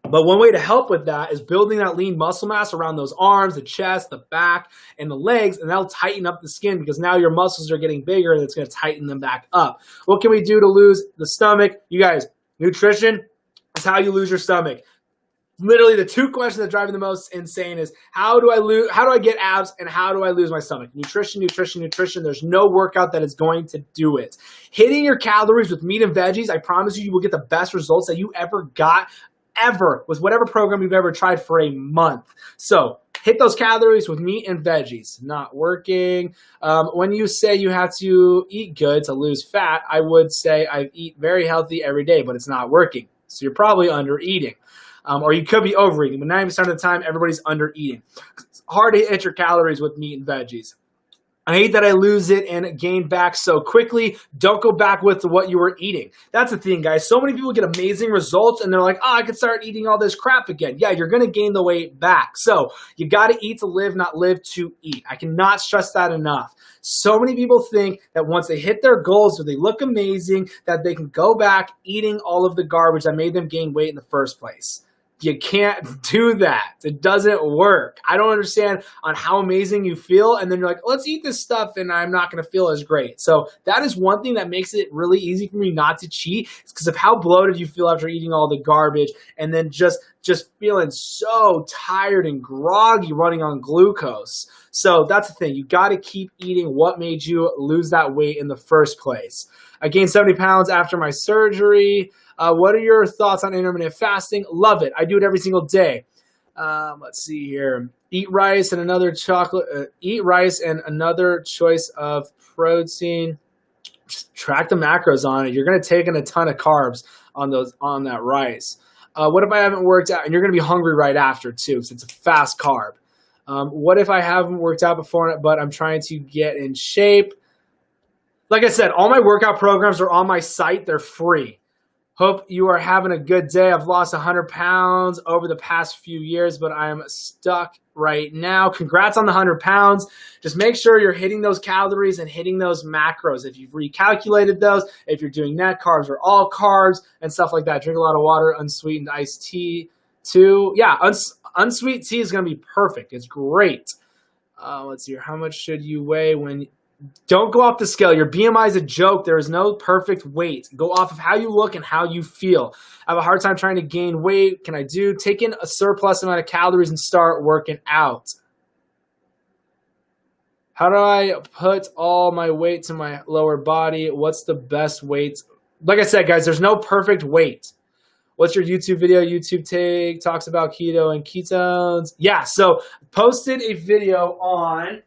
Speaker 1: But one way to help with that is building that lean muscle mass around those arms, the chest, the back, and the legs, and that'll tighten up the skin because now your muscles are getting bigger and it's going to tighten them back up. What can we do to lose the stomach? You guys, nutrition is how you lose your stomach. Literally the 2 questions that drive me the most insane is how do I get abs and how do I lose my stomach? Nutrition, nutrition, nutrition. There's no workout that is going to do it. Hitting your calories with meat and veggies, I promise you will get the best results that you ever got ever with whatever program you've ever tried for a month. So hit those calories with meat and veggies. Not working. When you say you have to eat good to lose fat, I would say I eat very healthy every day, but it's not working. So you're probably under eating. Or you could be overeating, but 90% of the time, everybody's under eating. It's hard to hit your calories with meat and veggies. I hate that I lose it and gain back so quickly. Don't go back with what you were eating. That's the thing, guys. So many people get amazing results and they're like, oh, I can start eating all this crap again. Yeah, you're going to gain the weight back. So you got to eat to live, not live to eat. I cannot stress that enough. So many people think that once they hit their goals or they look amazing, that they can go back eating all of the garbage that made them gain weight in the first place. You can't do that. It doesn't work. I don't understand on how amazing you feel. And then you're like, let's eat this stuff and I'm not going to feel as great. So that is one thing that makes it really easy for me not to cheat. It's because of how bloated you feel after eating all the garbage and then just feeling so tired and groggy running on glucose. So that's the thing. You got to keep eating what made you lose that weight in the first place. I gained 70 pounds after my surgery. What are your thoughts on intermittent fasting? Love it. I do it every single day. Let's see here. Eat rice and another chocolate. Eat rice and another choice of protein. Just track the macros on it. You're going to take in a ton of carbs on that rice. What if I haven't worked out? And you're going to be hungry right after too, because it's a fast carb. What if I haven't worked out before, but I'm trying to get in shape? Like I said, all my workout programs are on my site. They're free. Hope you are having a good day. I've lost 100 pounds over the past few years, but I'm stuck right now. Congrats on the 100 pounds. Just make sure you're hitting those calories and hitting those macros. If you've recalculated those, if you're doing net carbs or all carbs and stuff like that, drink a lot of water, unsweetened iced tea too. Yeah, unsweet tea is going to be perfect. It's great. Let's see here. How much should you weigh when... Don't go off the scale. Your BMI is a joke. There is no perfect weight. Go off of how you look and how you feel. I have a hard time trying to gain weight. Can I take in a surplus amount of calories and start working out? How do I put all my weight to my lower body? What's the best weight? Like I said, guys, there's no perfect weight. What's your YouTube video? YouTube talks about keto and ketones. Yeah, so posted a video on...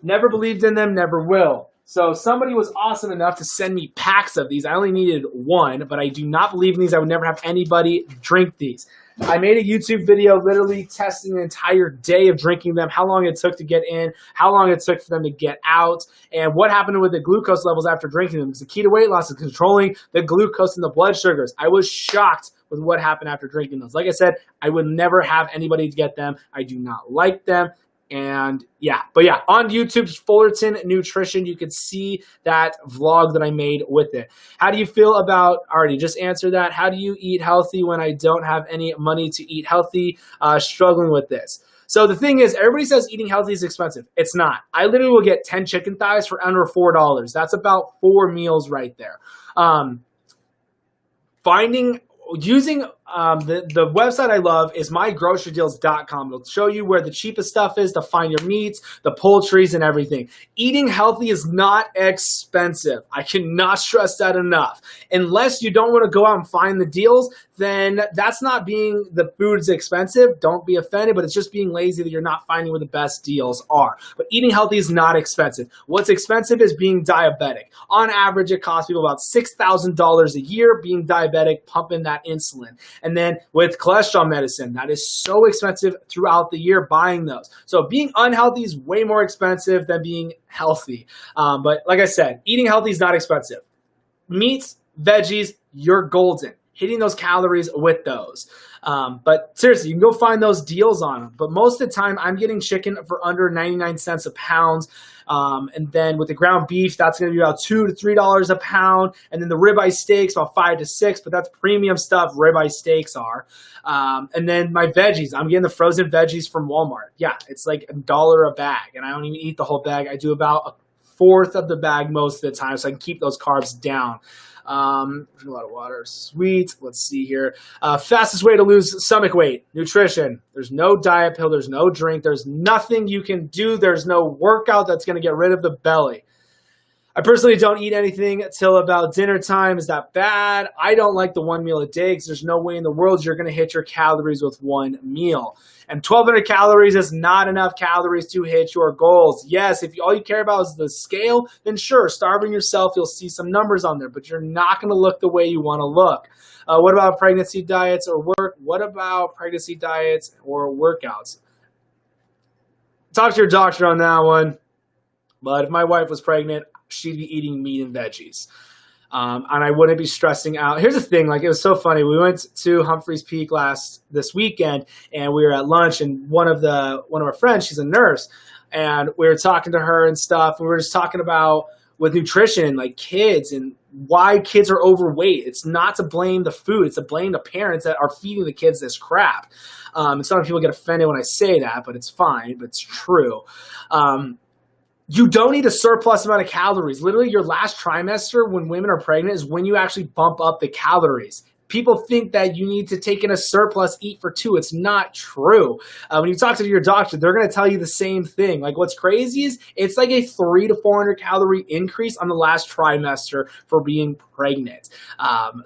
Speaker 1: Never believed in them, never will. So somebody was awesome enough to send me packs of these. I only needed one, but I do not believe in these. I would never have anybody drink these. I made a YouTube video literally testing an entire day of drinking them, how long it took to get in, how long it took for them to get out, and what happened with the glucose levels after drinking them. Because the keto weight loss is controlling the glucose and the blood sugars. I was shocked with what happened after drinking those. Like I said, I would never have anybody get them. I do not like them. And yeah, but yeah, on YouTube, Fullerton Nutrition, you can see that vlog that I made with it. How do you feel about, already just answered that. How do you eat healthy when I don't have any money to eat healthy? Struggling with this. So the thing is, everybody says eating healthy is expensive. It's not. I literally will get 10 chicken thighs for under $4. That's about 4 meals right there. Using the website I love is mygrocerydeals.com. It'll show you where the cheapest stuff is to find your meats, the poultries, and everything. Eating healthy is not expensive. I cannot stress that enough. Unless you don't want to go out and find the deals, then that's not being the food's expensive. Don't be offended, but it's just being lazy that you're not finding where the best deals are. But eating healthy is not expensive. What's expensive is being diabetic. On average, it costs people about $6,000 a year being diabetic, pumping that insulin. And then with cholesterol medicine, that is so expensive throughout the year buying those. So being unhealthy is way more expensive than being healthy. But like I said, eating healthy is not expensive. Meats, veggies, you're golden. Hitting those calories with those. But seriously, you can go find those deals on them. But most of the time, I'm getting chicken for under 99 cents a pound. And then with the ground beef, that's going to be about $2 to $3 a pound. And then the ribeye steaks, about $5 to $6. But that's premium stuff, ribeye steaks are. And then my veggies, I'm getting the frozen veggies from Walmart. Yeah, it's like $1 a bag. And I don't even eat the whole bag. I do about a fourth of the bag most of the time so I can keep those carbs down. Drink a lot of water. Sweet. Let's see here. Fastest way to lose stomach weight. Nutrition. There's no diet pill. There's no drink. There's nothing you can do. There's no workout that's going to get rid of the belly. I personally don't eat anything till about dinner time. Is that bad? I don't like the one meal a day because there's no way in the world you're going to hit your calories with one meal. And 1,200 calories is not enough calories to hit your goals. Yes, if all you care about is the scale, then sure, starving yourself, you'll see some numbers on there, but you're not going to look the way you want to look. What about pregnancy diets or work? What about pregnancy diets or workouts? Talk to your doctor on that one. But if my wife was pregnant, she'd be eating meat and veggies. And I wouldn't be stressing out. Here's the thing, like, it was so funny. We went to Humphreys Peak this weekend, and we were at lunch, and one of our friends, she's a nurse, and we were talking to her and stuff, and we were just talking about with nutrition, like kids and why kids are overweight. It's not to blame the food. It's to blame the parents that are feeding the kids this crap. And some people get offended when I say that, but it's fine, but it's true. You don't need a surplus amount of calories. Literally, your last trimester when women are pregnant is when you actually bump up the calories. People think that you need to take in a surplus, eat for two. It's not true. When you talk to your doctor, they're going to tell you the same thing. Like, what's crazy is it's like a 300 to 400 calorie increase on the last trimester for being pregnant.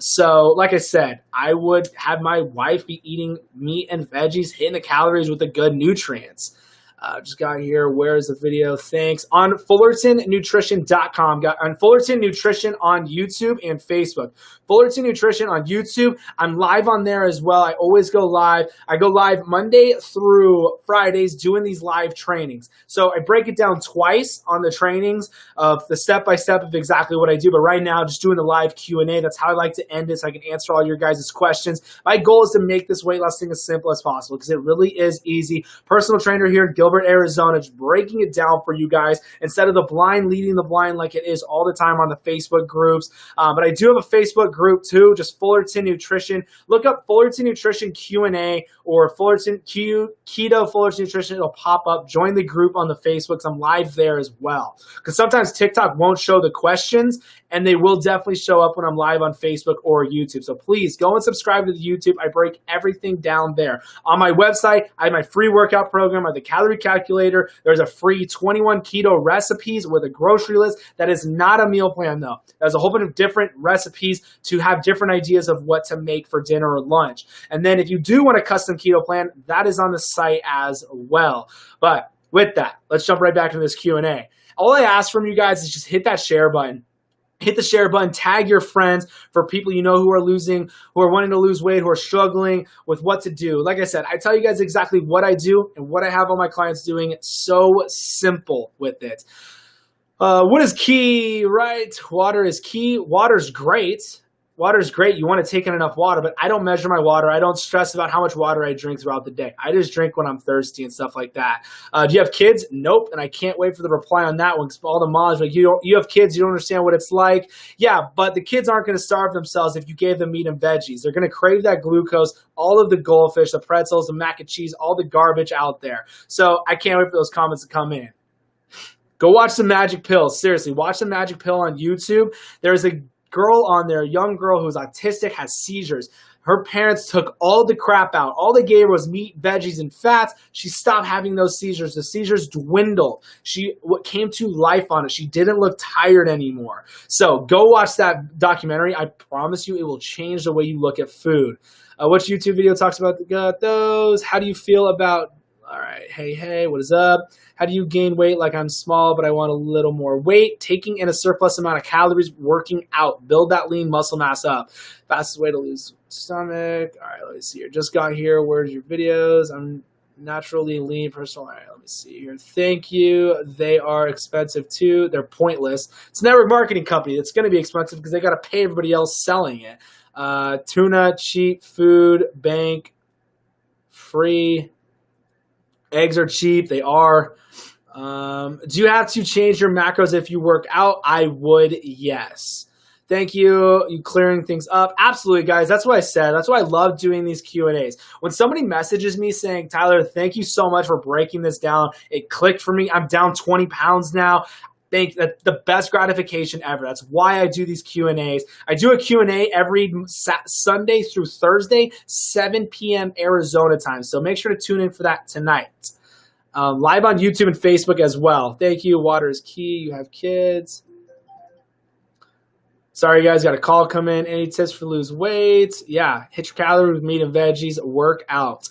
Speaker 1: So like I said, I would have my wife be eating meat and veggies, hitting the calories with the good nutrients. Just got here. Where's the video? Thanks. On FullertonNutrition.com. Got on Fullerton Nutrition on YouTube and Facebook. Fullerton Nutrition on YouTube. I'm live on there as well. I always go live. I go live Monday through Fridays doing these live trainings. So I break it down twice on the trainings of the step-by-step of exactly what I do. But right now, just doing the live Q&A. That's how I like to end it so I can answer all your guys' questions. My goal is to make this weight loss thing as simple as possible because it really is easy. Personal trainer here in Gilbert, Arizona, just breaking it down for you guys instead of the blind leading the blind like it is all the time on the Facebook groups. But I do have a Facebook group too, just Fullerton Nutrition. Look up Fullerton Nutrition Q&A or Keto Fullerton Nutrition. It'll pop up. Join the group on the Facebook. I'm live there as well. Because sometimes TikTok won't show the questions, and they will definitely show up when I'm live on Facebook or YouTube. So please go and subscribe to the YouTube. I break everything down there. On my website, I have my free workout program. I have the calorie calculator. There's a free 21 keto recipes with a grocery list. That is not a meal plan, though. There's a whole bunch of different recipes to have different ideas of what to make for dinner or lunch. And then if you do want a custom keto plan, that is on the site as well. But with that, let's jump right back into this Q&A. All I ask from you guys is just hit that share button. Hit the share button, tag your friends for people you know who are wanting to lose weight, who are struggling with what to do. Like I said, I tell you guys exactly what I do and what I have all my clients doing. It's so simple with it. What is key, right? Water is key. Water's great. Water's great. You want to take in enough water, but I don't measure my water. I don't stress about how much water I drink throughout the day. I just drink when I'm thirsty and stuff like that. Do you have kids? Nope. And I can't wait for the reply on that one because all the moms are like, you have kids, you don't understand what it's like. Yeah, but the kids aren't going to starve themselves if you gave them meat and veggies. They're going to crave that glucose, all of the goldfish, the pretzels, the mac and cheese, all the garbage out there. So I can't wait for those comments to come in. Go watch the Magic Pill. Seriously, watch the Magic Pill on YouTube. There's a girl on there, a young girl who's autistic, has seizures. Her parents took all the crap out. All they gave her was meat, veggies, and fats. She stopped having those seizures. The seizures dwindled. She came to life on it. She didn't look tired anymore. So go watch that documentary. I promise you it will change the way you look at food. Which YouTube video talks about those? How do you feel about... All right, hey, what is up? How do you gain weight like I'm small, but I want a little more weight? Taking in a surplus amount of calories, working out. Build that lean muscle mass up. Fastest way to lose stomach. All right, let me see here. Just got here. Where's your videos? I'm naturally lean person. All right, let me see here. Thank you. They are expensive too. They're pointless. It's a network marketing company. It's going to be expensive because they got to pay everybody else selling it. Tuna, cheap food, bank, free. Eggs are cheap. They are. Do you have to change your macros if you work out? I would, yes. Thank you. You clearing things up. Absolutely, guys. That's what I said. That's why I love doing these Q&As. When somebody messages me saying, Tyler, thank you so much for breaking this down. It clicked for me. I'm down 20 pounds now. Think that the best gratification ever. That's why I do these Q&As. I do a Q&A every Sunday through Thursday, 7 p.m. Arizona time. So make sure to tune in for that tonight. Live on YouTube and Facebook as well. Thank you. Water is key. You have kids. Sorry, guys, got a call come in. Any tips for lose weight? Yeah, hit your calories with meat and veggies. Work out.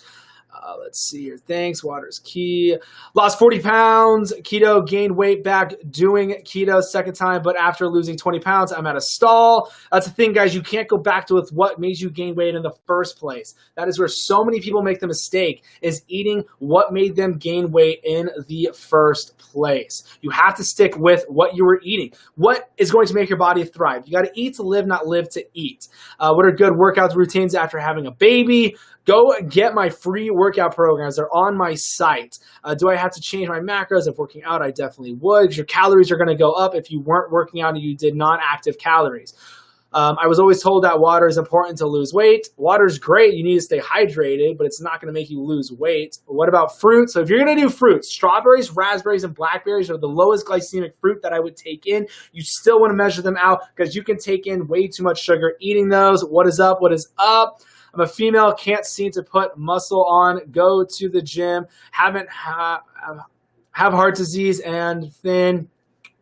Speaker 1: Let's see here. Thanks. Water is key. Lost 40 pounds. Keto, gained weight back doing keto second time, but after losing 20 pounds, I'm at a stall. That's the thing, guys. You can't go back to with what made you gain weight in the first place. That is where so many people make the mistake, is eating what made them gain weight in the first place. You have to stick with what you were eating. What is going to make your body thrive? You got to eat to live, not live to eat. What are good workout routines after having a baby? Go get my free workout programs. They're on my site. Do I have to change my macros if working out? I definitely would, because your calories are going to go up if you weren't working out and you did not active calories. I was always told that water is important to lose weight. Water is great. You need to stay hydrated, but it's not going to make you lose weight. What about fruit? So if you're going to do fruits, strawberries, raspberries, and blackberries are the lowest glycemic fruit that I would take in. You still want to measure them out because you can take in way too much sugar eating those. What is up? What is up? I'm a female, can't seem to put muscle on, go to the gym, have heart disease and thin.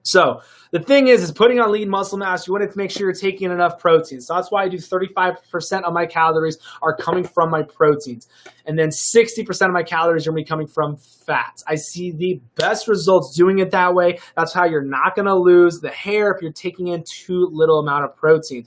Speaker 1: So the thing is putting on lean muscle mass, you want to make sure you're taking enough protein. So that's why I do 35% of my calories are coming from my proteins. And then 60% of my calories are going to be coming from fats. I see the best results doing it that way. That's how you're not going to lose the hair if you're taking in too little amount of protein.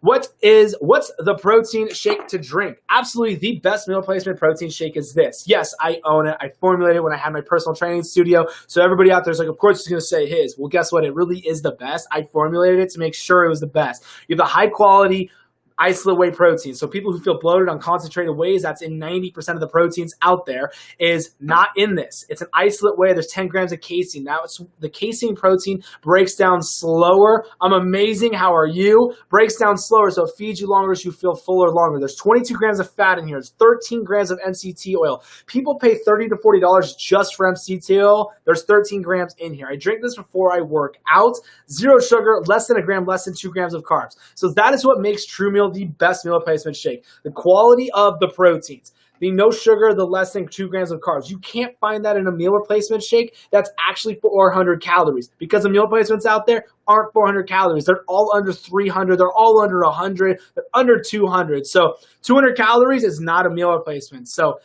Speaker 1: What's the protein shake to drink? Absolutely the best meal replacement protein shake is this. Yes, I own it. I formulated it when I had my personal training studio. So everybody out there is like, of course he's going to say his. Well, guess what? It really is the best. I formulated it to make sure it was the best. You have the high quality isolate whey protein. So people who feel bloated on concentrated wheys, that's in 90% of the proteins out there, is not in this. It's an isolate whey. There's 10 grams of casein. Now, the casein protein breaks down slower. I'm amazing. How are you? Breaks down slower, so it feeds you longer so you feel fuller longer. There's 22 grams of fat in here. There's 13 grams of MCT oil. People pay $30 to $40 just for MCT oil. There's 13 grams in here. I drink this before I work out. Zero sugar, less than a gram, less than 2 grams of carbs. So that is what makes True Meal the best meal replacement shake. The quality of the proteins. The no sugar, the less than 2 grams of carbs. You can't find that in a meal replacement shake that's actually 400 calories, because the meal replacements out there aren't 400 calories. They're all under 300. They're all under 100. They're under 200. So 200 calories is not a meal replacement. So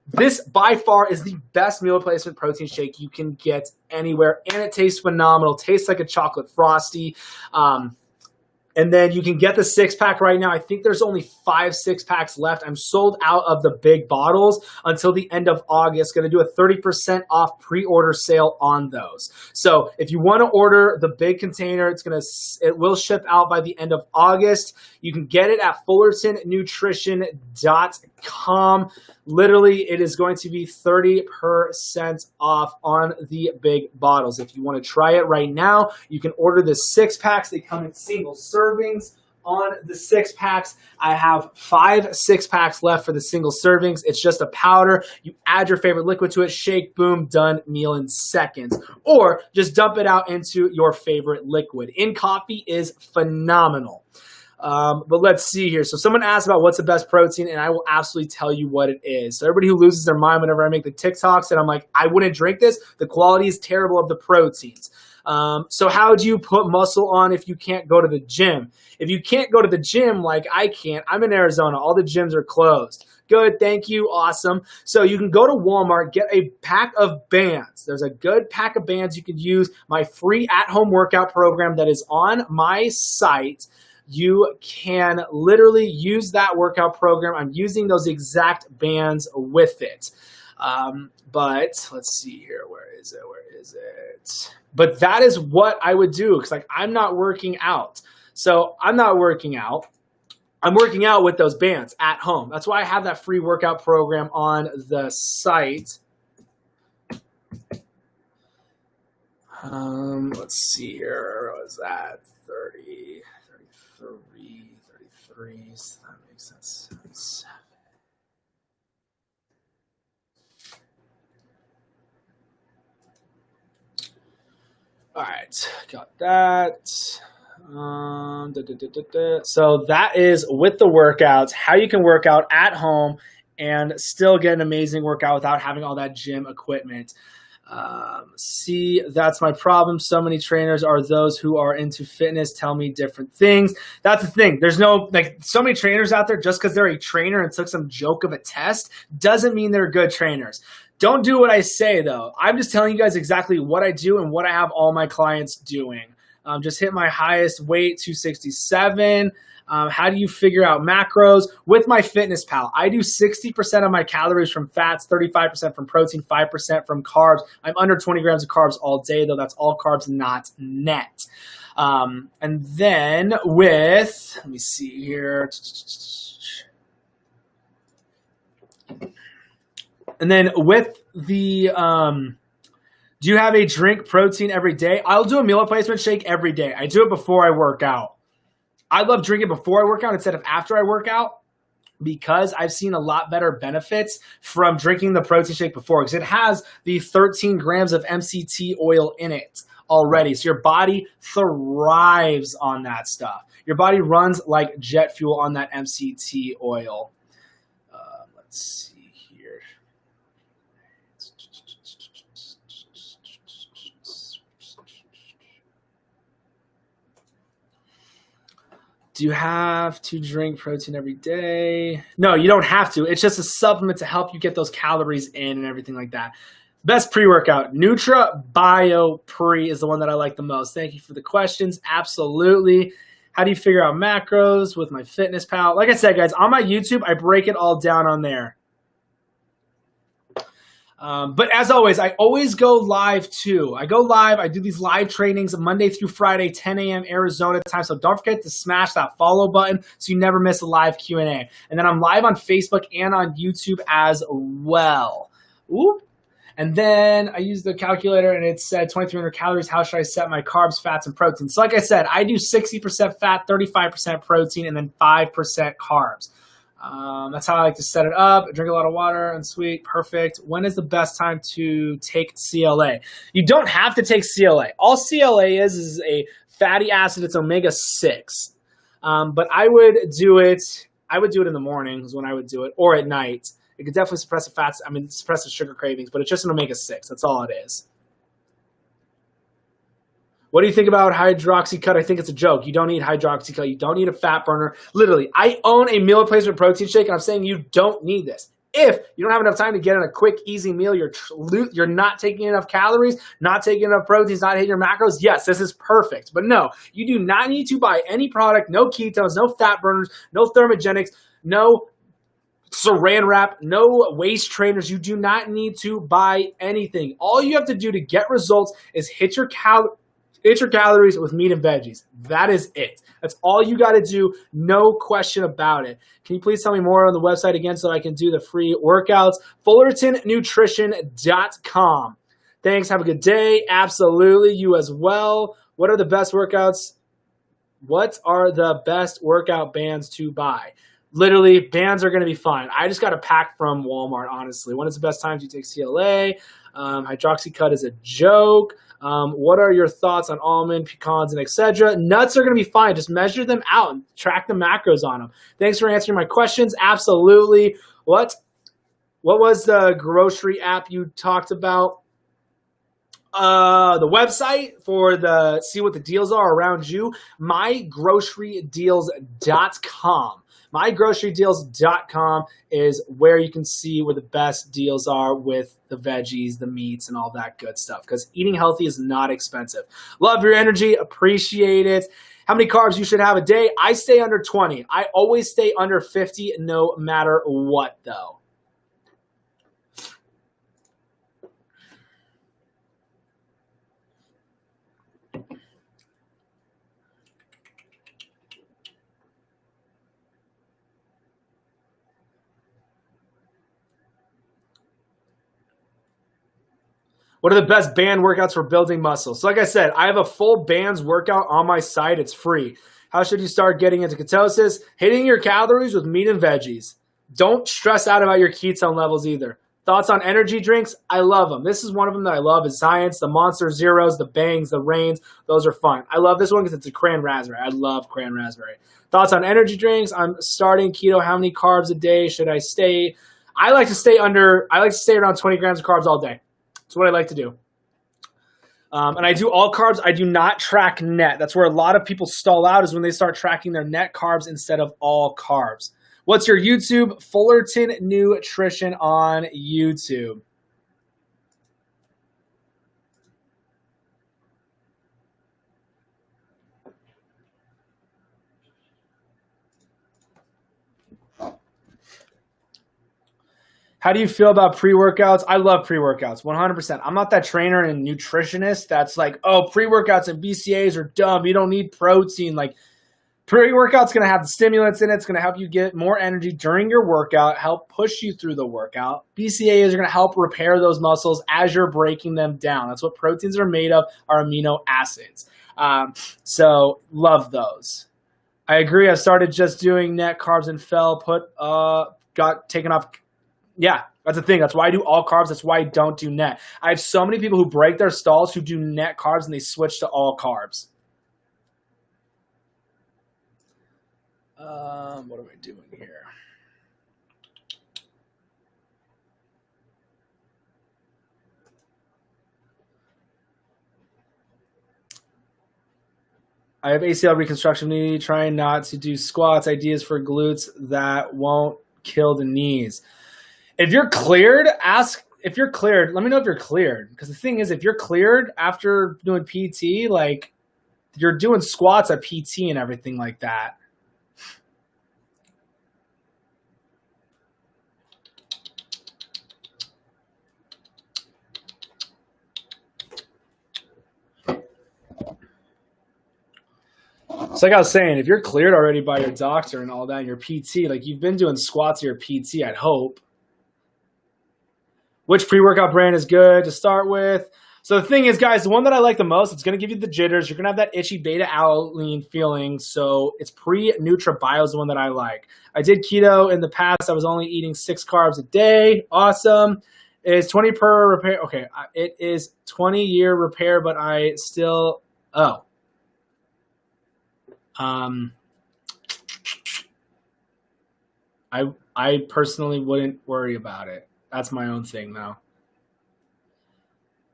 Speaker 1: this by far is the best meal replacement protein shake you can get anywhere, and it tastes phenomenal. Tastes like a chocolate frosty. And then you can get the 6-pack right now. I think there's only 5 6-packs left. I'm sold out of the big bottles until the end of August. Going to do a 30% off pre-order sale on those. So if you want to order the big container, it will ship out by the end of August. You can get it at fullertonnutrition.com. Literally, it is going to be 30% off on the big bottles. If you want to try it right now, you can order the 6-packs. They come in single servings. On the 6-packs, I have 5 6-packs left for the single servings. It's just a powder. You add your favorite liquid to it, shake, boom, done, meal in seconds. Or just dump it out into your favorite liquid. In coffee is phenomenal. But let's see here. So someone asked about what's the best protein, and I will absolutely tell you what it is. So everybody who loses their mind whenever I make the TikToks and I'm like, I wouldn't drink this, the quality is terrible of the proteins. So how do you put muscle on if you can't go to the gym? If you can't go to the gym like I can't, I'm in Arizona. All the gyms are closed. Good, thank you, awesome. So you can go to Walmart, get a pack of bands. There's a good pack of bands you can use. My free at-home workout program that is on my site. You can literally use that workout program. I'm using those exact bands with it. But let's see here. Where is it? But that is what I would do, because like I'm not working out. So I'm not working out. I'm working out with those bands at home. That's why I have that free workout program on the site. Let's see here. What was that? 33. So that makes sense. 7. All right, got that. So that is with the workouts, how you can work out at home and still get an amazing workout without having all that gym equipment. See, that's my problem. So many trainers are those who are into fitness tell me different things. That's the thing. There's no, like, so many trainers out there, just because they're a trainer and took some joke of a test doesn't mean they're good trainers. Don't do what I say, though. I'm just telling you guys exactly what I do and what I have all my clients doing. Just hit my highest weight, 267. How do you figure out macros? With my Fitness Pal, I do 60% of my calories from fats, 35% from protein, 5% from carbs. I'm under 20 grams of carbs all day, though. That's all carbs, not net. And then with, let me see here. And then with the, do you have a drink protein every day? I'll do a meal replacement shake every day. I do it before I work out. I love drinking before I work out instead of after I work out because I've seen a lot better benefits from drinking the protein shake before because it has the 13 grams of MCT oil in it already. So your body thrives on that stuff. Your body runs like jet fuel on that MCT oil. Let's see. Do you have to drink protein every day? No, you don't have to. It's just a supplement to help you get those calories in and everything like that. Best pre-workout, Nutra Bio Pre is the one that I like the most. Thank you for the questions. Absolutely. How do you figure out macros with my Fitness Pal? Like I said, guys, on my YouTube, I break it all down on there. But as always, I always go live too. I go live. I do these live trainings Monday through Friday, 10 a.m. Arizona time. So don't forget to smash that follow button so you never miss a live Q&A. And then I'm live on Facebook and on YouTube as well. Ooh. And then I used the calculator and it said 2,300 calories. How should I set my carbs, fats, and protein? So like I said, I do 60% fat, 35% protein, and then 5% carbs. That's how I like to set it up. I drink a lot of water and sweet. Perfect. When is the best time to take CLA? You don't have to take CLA. All CLA is a fatty acid. It's omega-6. But I would do it in the mornings when I would do it, or at night. It could definitely suppress suppress the sugar cravings, but it's just an omega-6. That's all it is. What do you think about hydroxycut? I think it's a joke. You don't need hydroxycut. You don't need a fat burner. Literally, I own a meal replacement protein shake, and I'm saying you don't need this. If you don't have enough time to get in a quick, easy meal, you're not taking enough calories, not taking enough proteins, not hitting your macros, yes, this is perfect. But no, you do not need to buy any product, no ketones, no fat burners, no thermogenics, no saran wrap, no waist trainers. You do not need to buy anything. All you have to do to get results is hit your calories with meat and veggies. That is it. That's all you got to do. No question about it. Can you please tell me more on the website again so I can do the free workouts? FullertonNutrition.com. Thanks. Have a good day. Absolutely. You as well. What are the best workouts? What are the best workout bands to buy? Literally, bands are going to be fine. I just got a pack from Walmart, honestly. When is the best time to take CLA? Hydroxycut is a joke. What are your thoughts on almond, pecans, and etc.? Nuts are going to be fine. Just measure them out and track the macros on them. Thanks for answering my questions. Absolutely. What was the grocery app you talked about? The website for see what the deals are around you, mygrocerydeals.com. MyGroceryDeals.com is where you can see where the best deals are with the veggies, the meats, and all that good stuff. Because eating healthy is not expensive. Love your energy. Appreciate it. How many carbs you should have a day? I stay under 20. I always stay under 50 no matter what, though. What are the best band workouts for building muscle? So like I said, I have a full bands workout on my site. It's free. How should you start getting into ketosis? Hitting your calories with meat and veggies. Don't stress out about your ketone levels either. Thoughts on energy drinks? I love them. This is one of them that I love is Science, the Monster Zeros, the Bangs, the Reigns. Those are fun. I love this one because it's a cran raspberry. I love cran raspberry. Thoughts on energy drinks? I'm starting keto. How many carbs a day should I stay? I like to stay around 20 grams of carbs all day. That's what I like to do. And I do all carbs. I do not track net. That's where a lot of people stall out, is when they start tracking their net carbs instead of all carbs. What's your YouTube? Fullerton Nutrition on YouTube. How do you feel about pre-workouts? I love pre-workouts, 100%. I'm not that trainer and nutritionist that's like, oh, pre-workouts and BCAAs are dumb. You don't need protein. Like, pre-workout's going to have the stimulants in it. It's going to help you get more energy during your workout, help push you through the workout. BCAAs are going to help repair those muscles as you're breaking them down. That's what proteins are made of, are amino acids. So love those. I agree. I started just doing net carbs and got taken off. Yeah, that's the thing. That's why I do all carbs. That's why I don't do net. I have so many people who break their stalls who do net carbs and they switch to all carbs. What am I doing here? I have ACL reconstruction knee, trying not to do squats, ideas for glutes that won't kill the knees. If you're cleared, if you're cleared, let me know if you're cleared. Because the thing is, if you're cleared after doing PT, like, you're doing squats at PT and everything like that. So like I was saying, if you're cleared already by your doctor and all that, and your PT, like, you've been doing squats at your PT, I'd hope. Which pre-workout brand is good to start with? So the thing is, guys, the one that I like the most, it's going to give you the jitters. You're going to have that itchy beta-alanine feeling. So it's Pre-NutraBio is the one that I like. I did keto in the past. I was only eating 6 carbs a day. Awesome. It's 20 per repair. Okay, it is 20-year repair, but I still – I personally wouldn't worry about it. That's my own thing, though.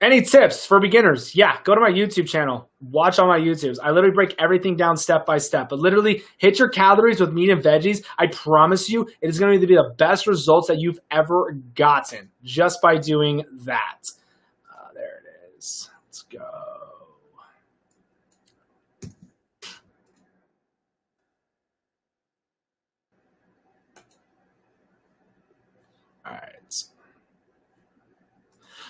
Speaker 1: Any tips for beginners? Yeah, go to my YouTube channel. Watch all my YouTubes. I literally break everything down step by step. But literally, hit your calories with meat and veggies. I promise you, it is going to be the best results that you've ever gotten just by doing that. There it is. Let's go. All right.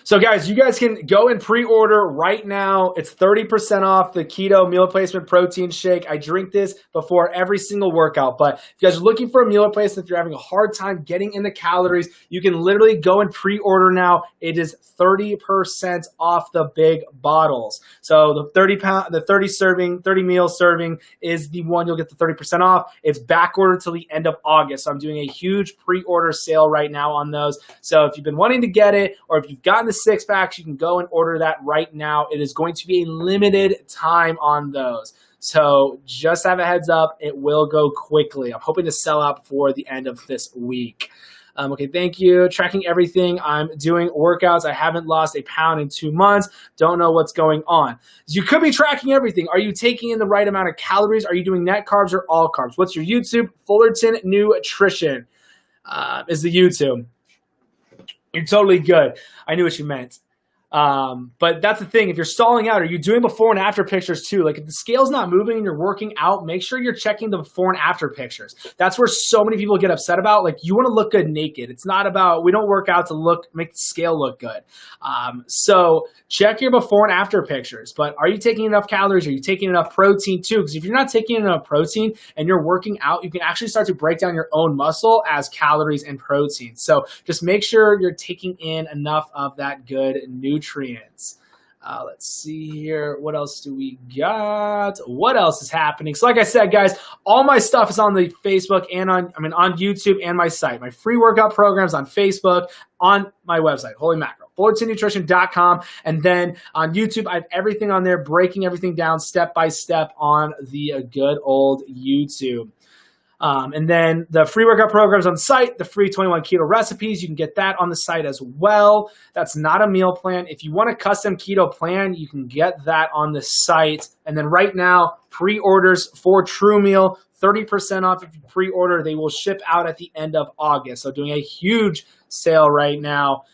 Speaker 1: So guys, you guys can go and pre-order right now. It's 30% off the Keto Meal Replacement Protein Shake. I drink this before every single workout. But if you guys are looking for a meal replacement, if you're having a hard time getting in the calories, you can literally go and pre-order now. It is 30% off the big bottles. So the 30 meal serving is the one you'll get the 30% off. It's back ordered till the end of August. So I'm doing a huge pre-order sale right now on those. So if you've been wanting to get it, or if you've gotten the 6-packs, you can go and order that right now. It is going to be a limited time on those. So just have a heads up, it will go quickly. I'm hoping to sell out before the end of this week. Okay, thank you. Tracking everything. I'm doing workouts. I haven't lost a pound in 2 months. Don't know what's going on. You could be tracking everything. Are you taking in the right amount of calories? Are you doing net carbs or all carbs? What's your YouTube? Fullerton Nutrition is the YouTube. You're totally good. I knew what you meant. But that's the thing. If you're stalling out, are you doing before and after pictures too? Like, if the scale's not moving and you're working out, make sure you're checking the before and after pictures. That's where so many people get upset about. Like, you want to look good naked. It's not about, we don't work out to make the scale look good. So check your before and after pictures. But are you taking enough calories? Are you taking enough protein too? Because if you're not taking enough protein and you're working out, you can actually start to break down your own muscle as calories and protein. So just make sure you're taking in enough of that good nutrients. Let's see here. What else do we got? What else is happening? So like I said, guys, all my stuff is on the Facebook and on YouTube and my site. My free workout programs on Facebook, on my website, Holy Macro, FullertonNutrition.com. And then on YouTube, I have everything on there, breaking everything down step by step on the good old YouTube. And then the free workout programs on the site, the free 21 keto recipes, you can get that on the site as well. That's not a meal plan. If you want a custom keto plan, you can get that on the site. And then right now, pre-orders for True Meal, 30% off if you pre-order. They will ship out at the end of August. So doing a huge sale right now.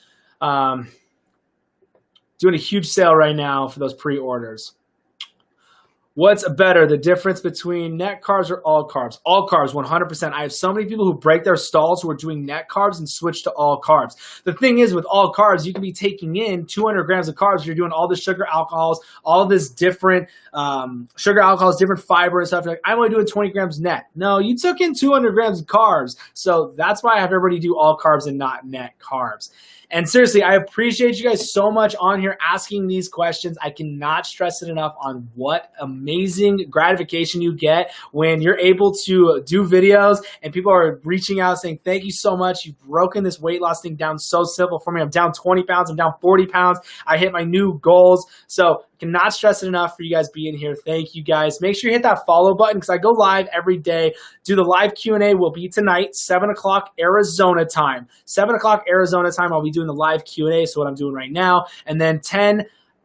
Speaker 1: Doing a huge sale right now for those pre-orders. What's better, the difference between net carbs or all carbs? All carbs, 100%. I have so many people who break their stalls who are doing net carbs and switch to all carbs. The thing is, with all carbs, you can be taking in 200 grams of carbs. You're doing all the sugar alcohols, all this different sugar alcohols, different fiber and stuff. You're like, I'm only doing 20 grams net. No, you took in 200 grams of carbs. So that's why I have everybody do all carbs and not net carbs. And seriously, I appreciate you guys so much on here asking these questions. I cannot stress it enough on what amazing gratification you get when you're able to do videos and people are reaching out saying, thank you so much. You've broken this weight loss thing down so simple for me. I'm down 20 pounds. I'm down 40 pounds. I hit my new goals. So cannot stress it enough for you guys being here. Thank you guys. Make sure you hit that follow button because I go live every day. Do the live Q&A will be tonight, 7 o'clock Arizona time. 7 o'clock Arizona time, I'll be doing the live Q&A, so what I'm doing right now. And then 10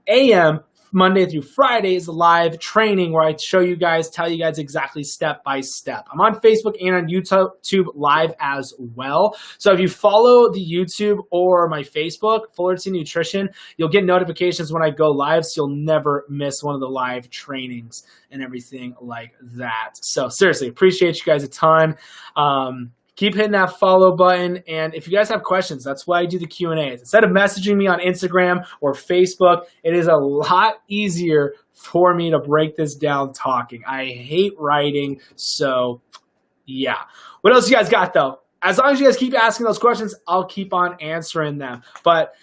Speaker 1: a.m. Monday through Friday is the live training where I show you guys, tell you guys exactly step by step. I'm on Facebook and on YouTube live as well. So if you follow the YouTube or my Facebook, Fullerton Nutrition, you'll get notifications when I go live, so you'll never miss one of the live trainings and everything like that. So seriously, appreciate you guys a ton. Keep hitting that follow button. And if you guys have questions, that's why I do the Q&As. Instead of messaging me on Instagram or Facebook, it is a lot easier for me to break this down talking. I hate writing. So yeah. What else you guys got though? As long as you guys keep asking those questions, I'll keep on answering them. But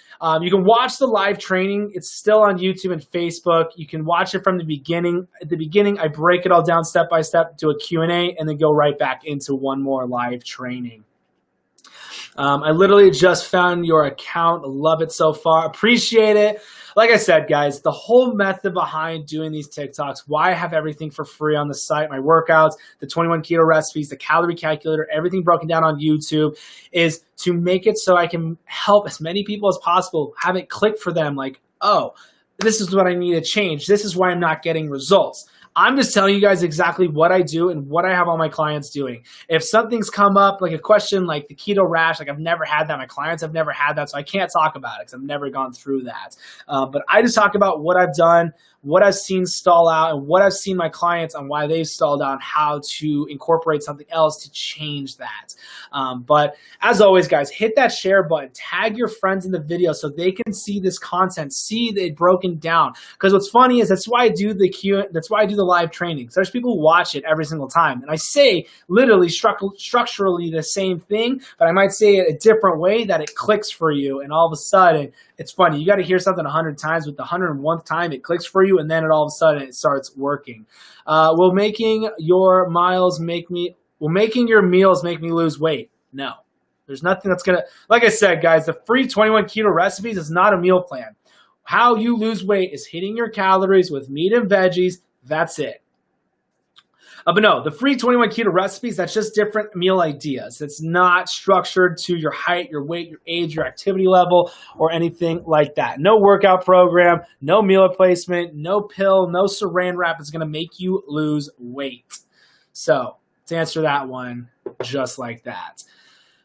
Speaker 1: you can watch the live training. It's still on YouTube and Facebook. You can watch it from the beginning. At the beginning, I break it all down step by step, do a Q&A, and then go right back into one more live training. I literally just found your account. Love it so far. Appreciate it. Like I said, guys, the whole method behind doing these TikToks, why I have everything for free on the site, my workouts, the 21 keto recipes, the calorie calculator, everything broken down on YouTube, is to make it so I can help as many people as possible, have it click for them like, oh, this is what I need to change. This is why I'm not getting results. I'm just telling you guys exactly what I do and what I have all my clients doing. If something's come up, like a question like the keto rash, like I've never had that. My clients have never had that, so I can't talk about it because I've never gone through that. But I just talk about what I've done, what I've seen stall out, and what I've seen my clients on why they've stalled out, and how to incorporate something else to change that. But as always, guys, hit that share button, tag your friends in the video so they can see this content, see it broken down. Because what's funny is that's why I do the live training. So there's people who watch it every single time, and I say literally structurally the same thing, but I might say it a different way that it clicks for you, and all of a sudden it's funny. You got to hear something 100 times, with the 101th time it clicks for you, and then all of a sudden it starts working. Will making your meals make me lose weight? No. There's nothing that's going to, like I said, guys, the free 21 keto recipes is not a meal plan. How you lose weight is hitting your calories with meat and veggies. That's it. But no, the free 21 keto recipes, that's just different meal ideas. It's not structured to your height, your weight, your age, your activity level, or anything like that. No workout program, no meal replacement, no pill, no saran wrap is going to make you lose weight. So to answer that one, just like that.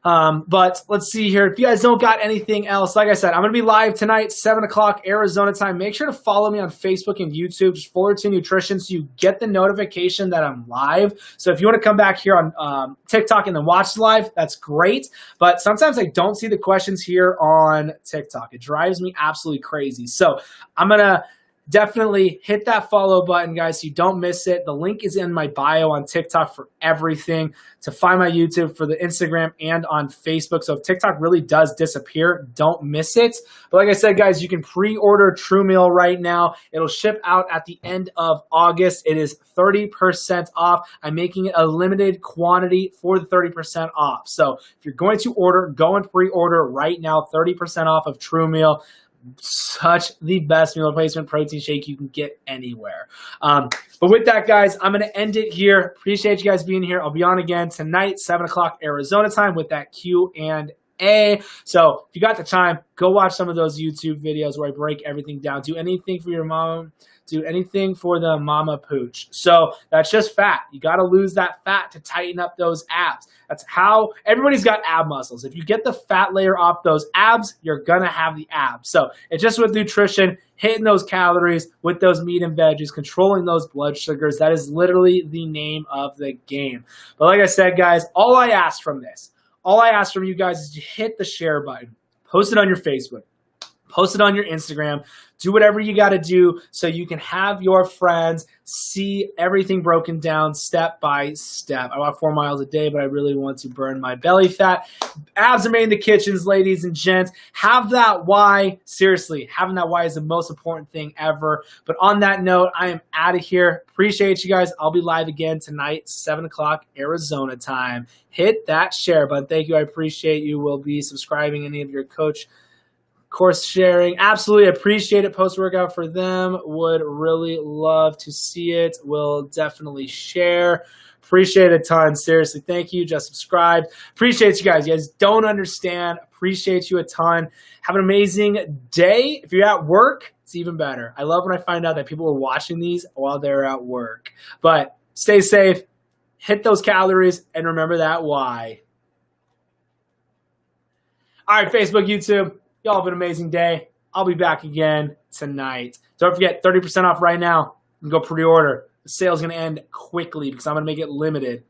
Speaker 1: But let's see here. If you guys don't got anything else, like I said, I'm going to be live tonight, 7 o'clock Arizona time. Make sure to follow me on Facebook and YouTube, just Fullerton Nutrition, so you get the notification that I'm live. So if you want to come back here on TikTok and then watch the live, that's great. But sometimes I don't see the questions here on TikTok. It drives me absolutely crazy. So I'm going to definitely hit that follow button, guys, so you don't miss it. The link is in my bio on TikTok for everything, to find my YouTube, for the Instagram, and on Facebook. So if TikTok really does disappear, don't miss it. But like I said, guys, you can pre-order True Meal right now. It'll ship out at the end of August. It is 30% off. I'm making it a limited quantity for the 30% off. So if you're going to order, go and pre-order right now, 30% off of True Meal. such the best meal replacement protein shake you can get anywhere. But with that, guys, I'm going to end it here. Appreciate you guys being here. I'll be on again tonight, 7 o'clock Arizona time with that Q&A. So if you got the time, go watch some of those YouTube videos where I break everything down. Do anything for your mom. Do anything for the mama pooch. So that's just fat. You got to lose that fat to tighten up those abs. That's how everybody's got ab muscles. If you get the fat layer off those abs, you're going to have the abs. So it's just with nutrition, hitting those calories with those meat and veggies, controlling those blood sugars. That is literally the name of the game. But like I said, guys, all I ask from you guys is to hit the share button, post it on your Facebook, post it on your Instagram, do whatever you got to do so you can have your friends see everything broken down step by step. I walk 4 miles a day, but I really want to burn my belly fat. Abs are made in the kitchens, ladies and gents. Have that why. Seriously, having that why is the most important thing ever. But on that note, I am out of here. Appreciate you guys. I'll be live again tonight, 7 o'clock Arizona time. Hit that share button. Thank you. I appreciate you. Will be subscribing any of your course sharing. Absolutely appreciate it. Post workout for them. Would really love to see it. Will definitely share. Appreciate it a ton. Seriously, thank you. Just subscribed. Appreciate you guys. You guys don't understand. Appreciate you a ton. Have an amazing day. If you're at work, it's even better. I love when I find out that people are watching these while they're at work. But stay safe. Hit those calories and remember that why. All right, Facebook, YouTube. Y'all have an amazing day. I'll be back again tonight. Don't forget, 30% off right now. You can go pre-order. The sale's going to end quickly because I'm going to make it limited.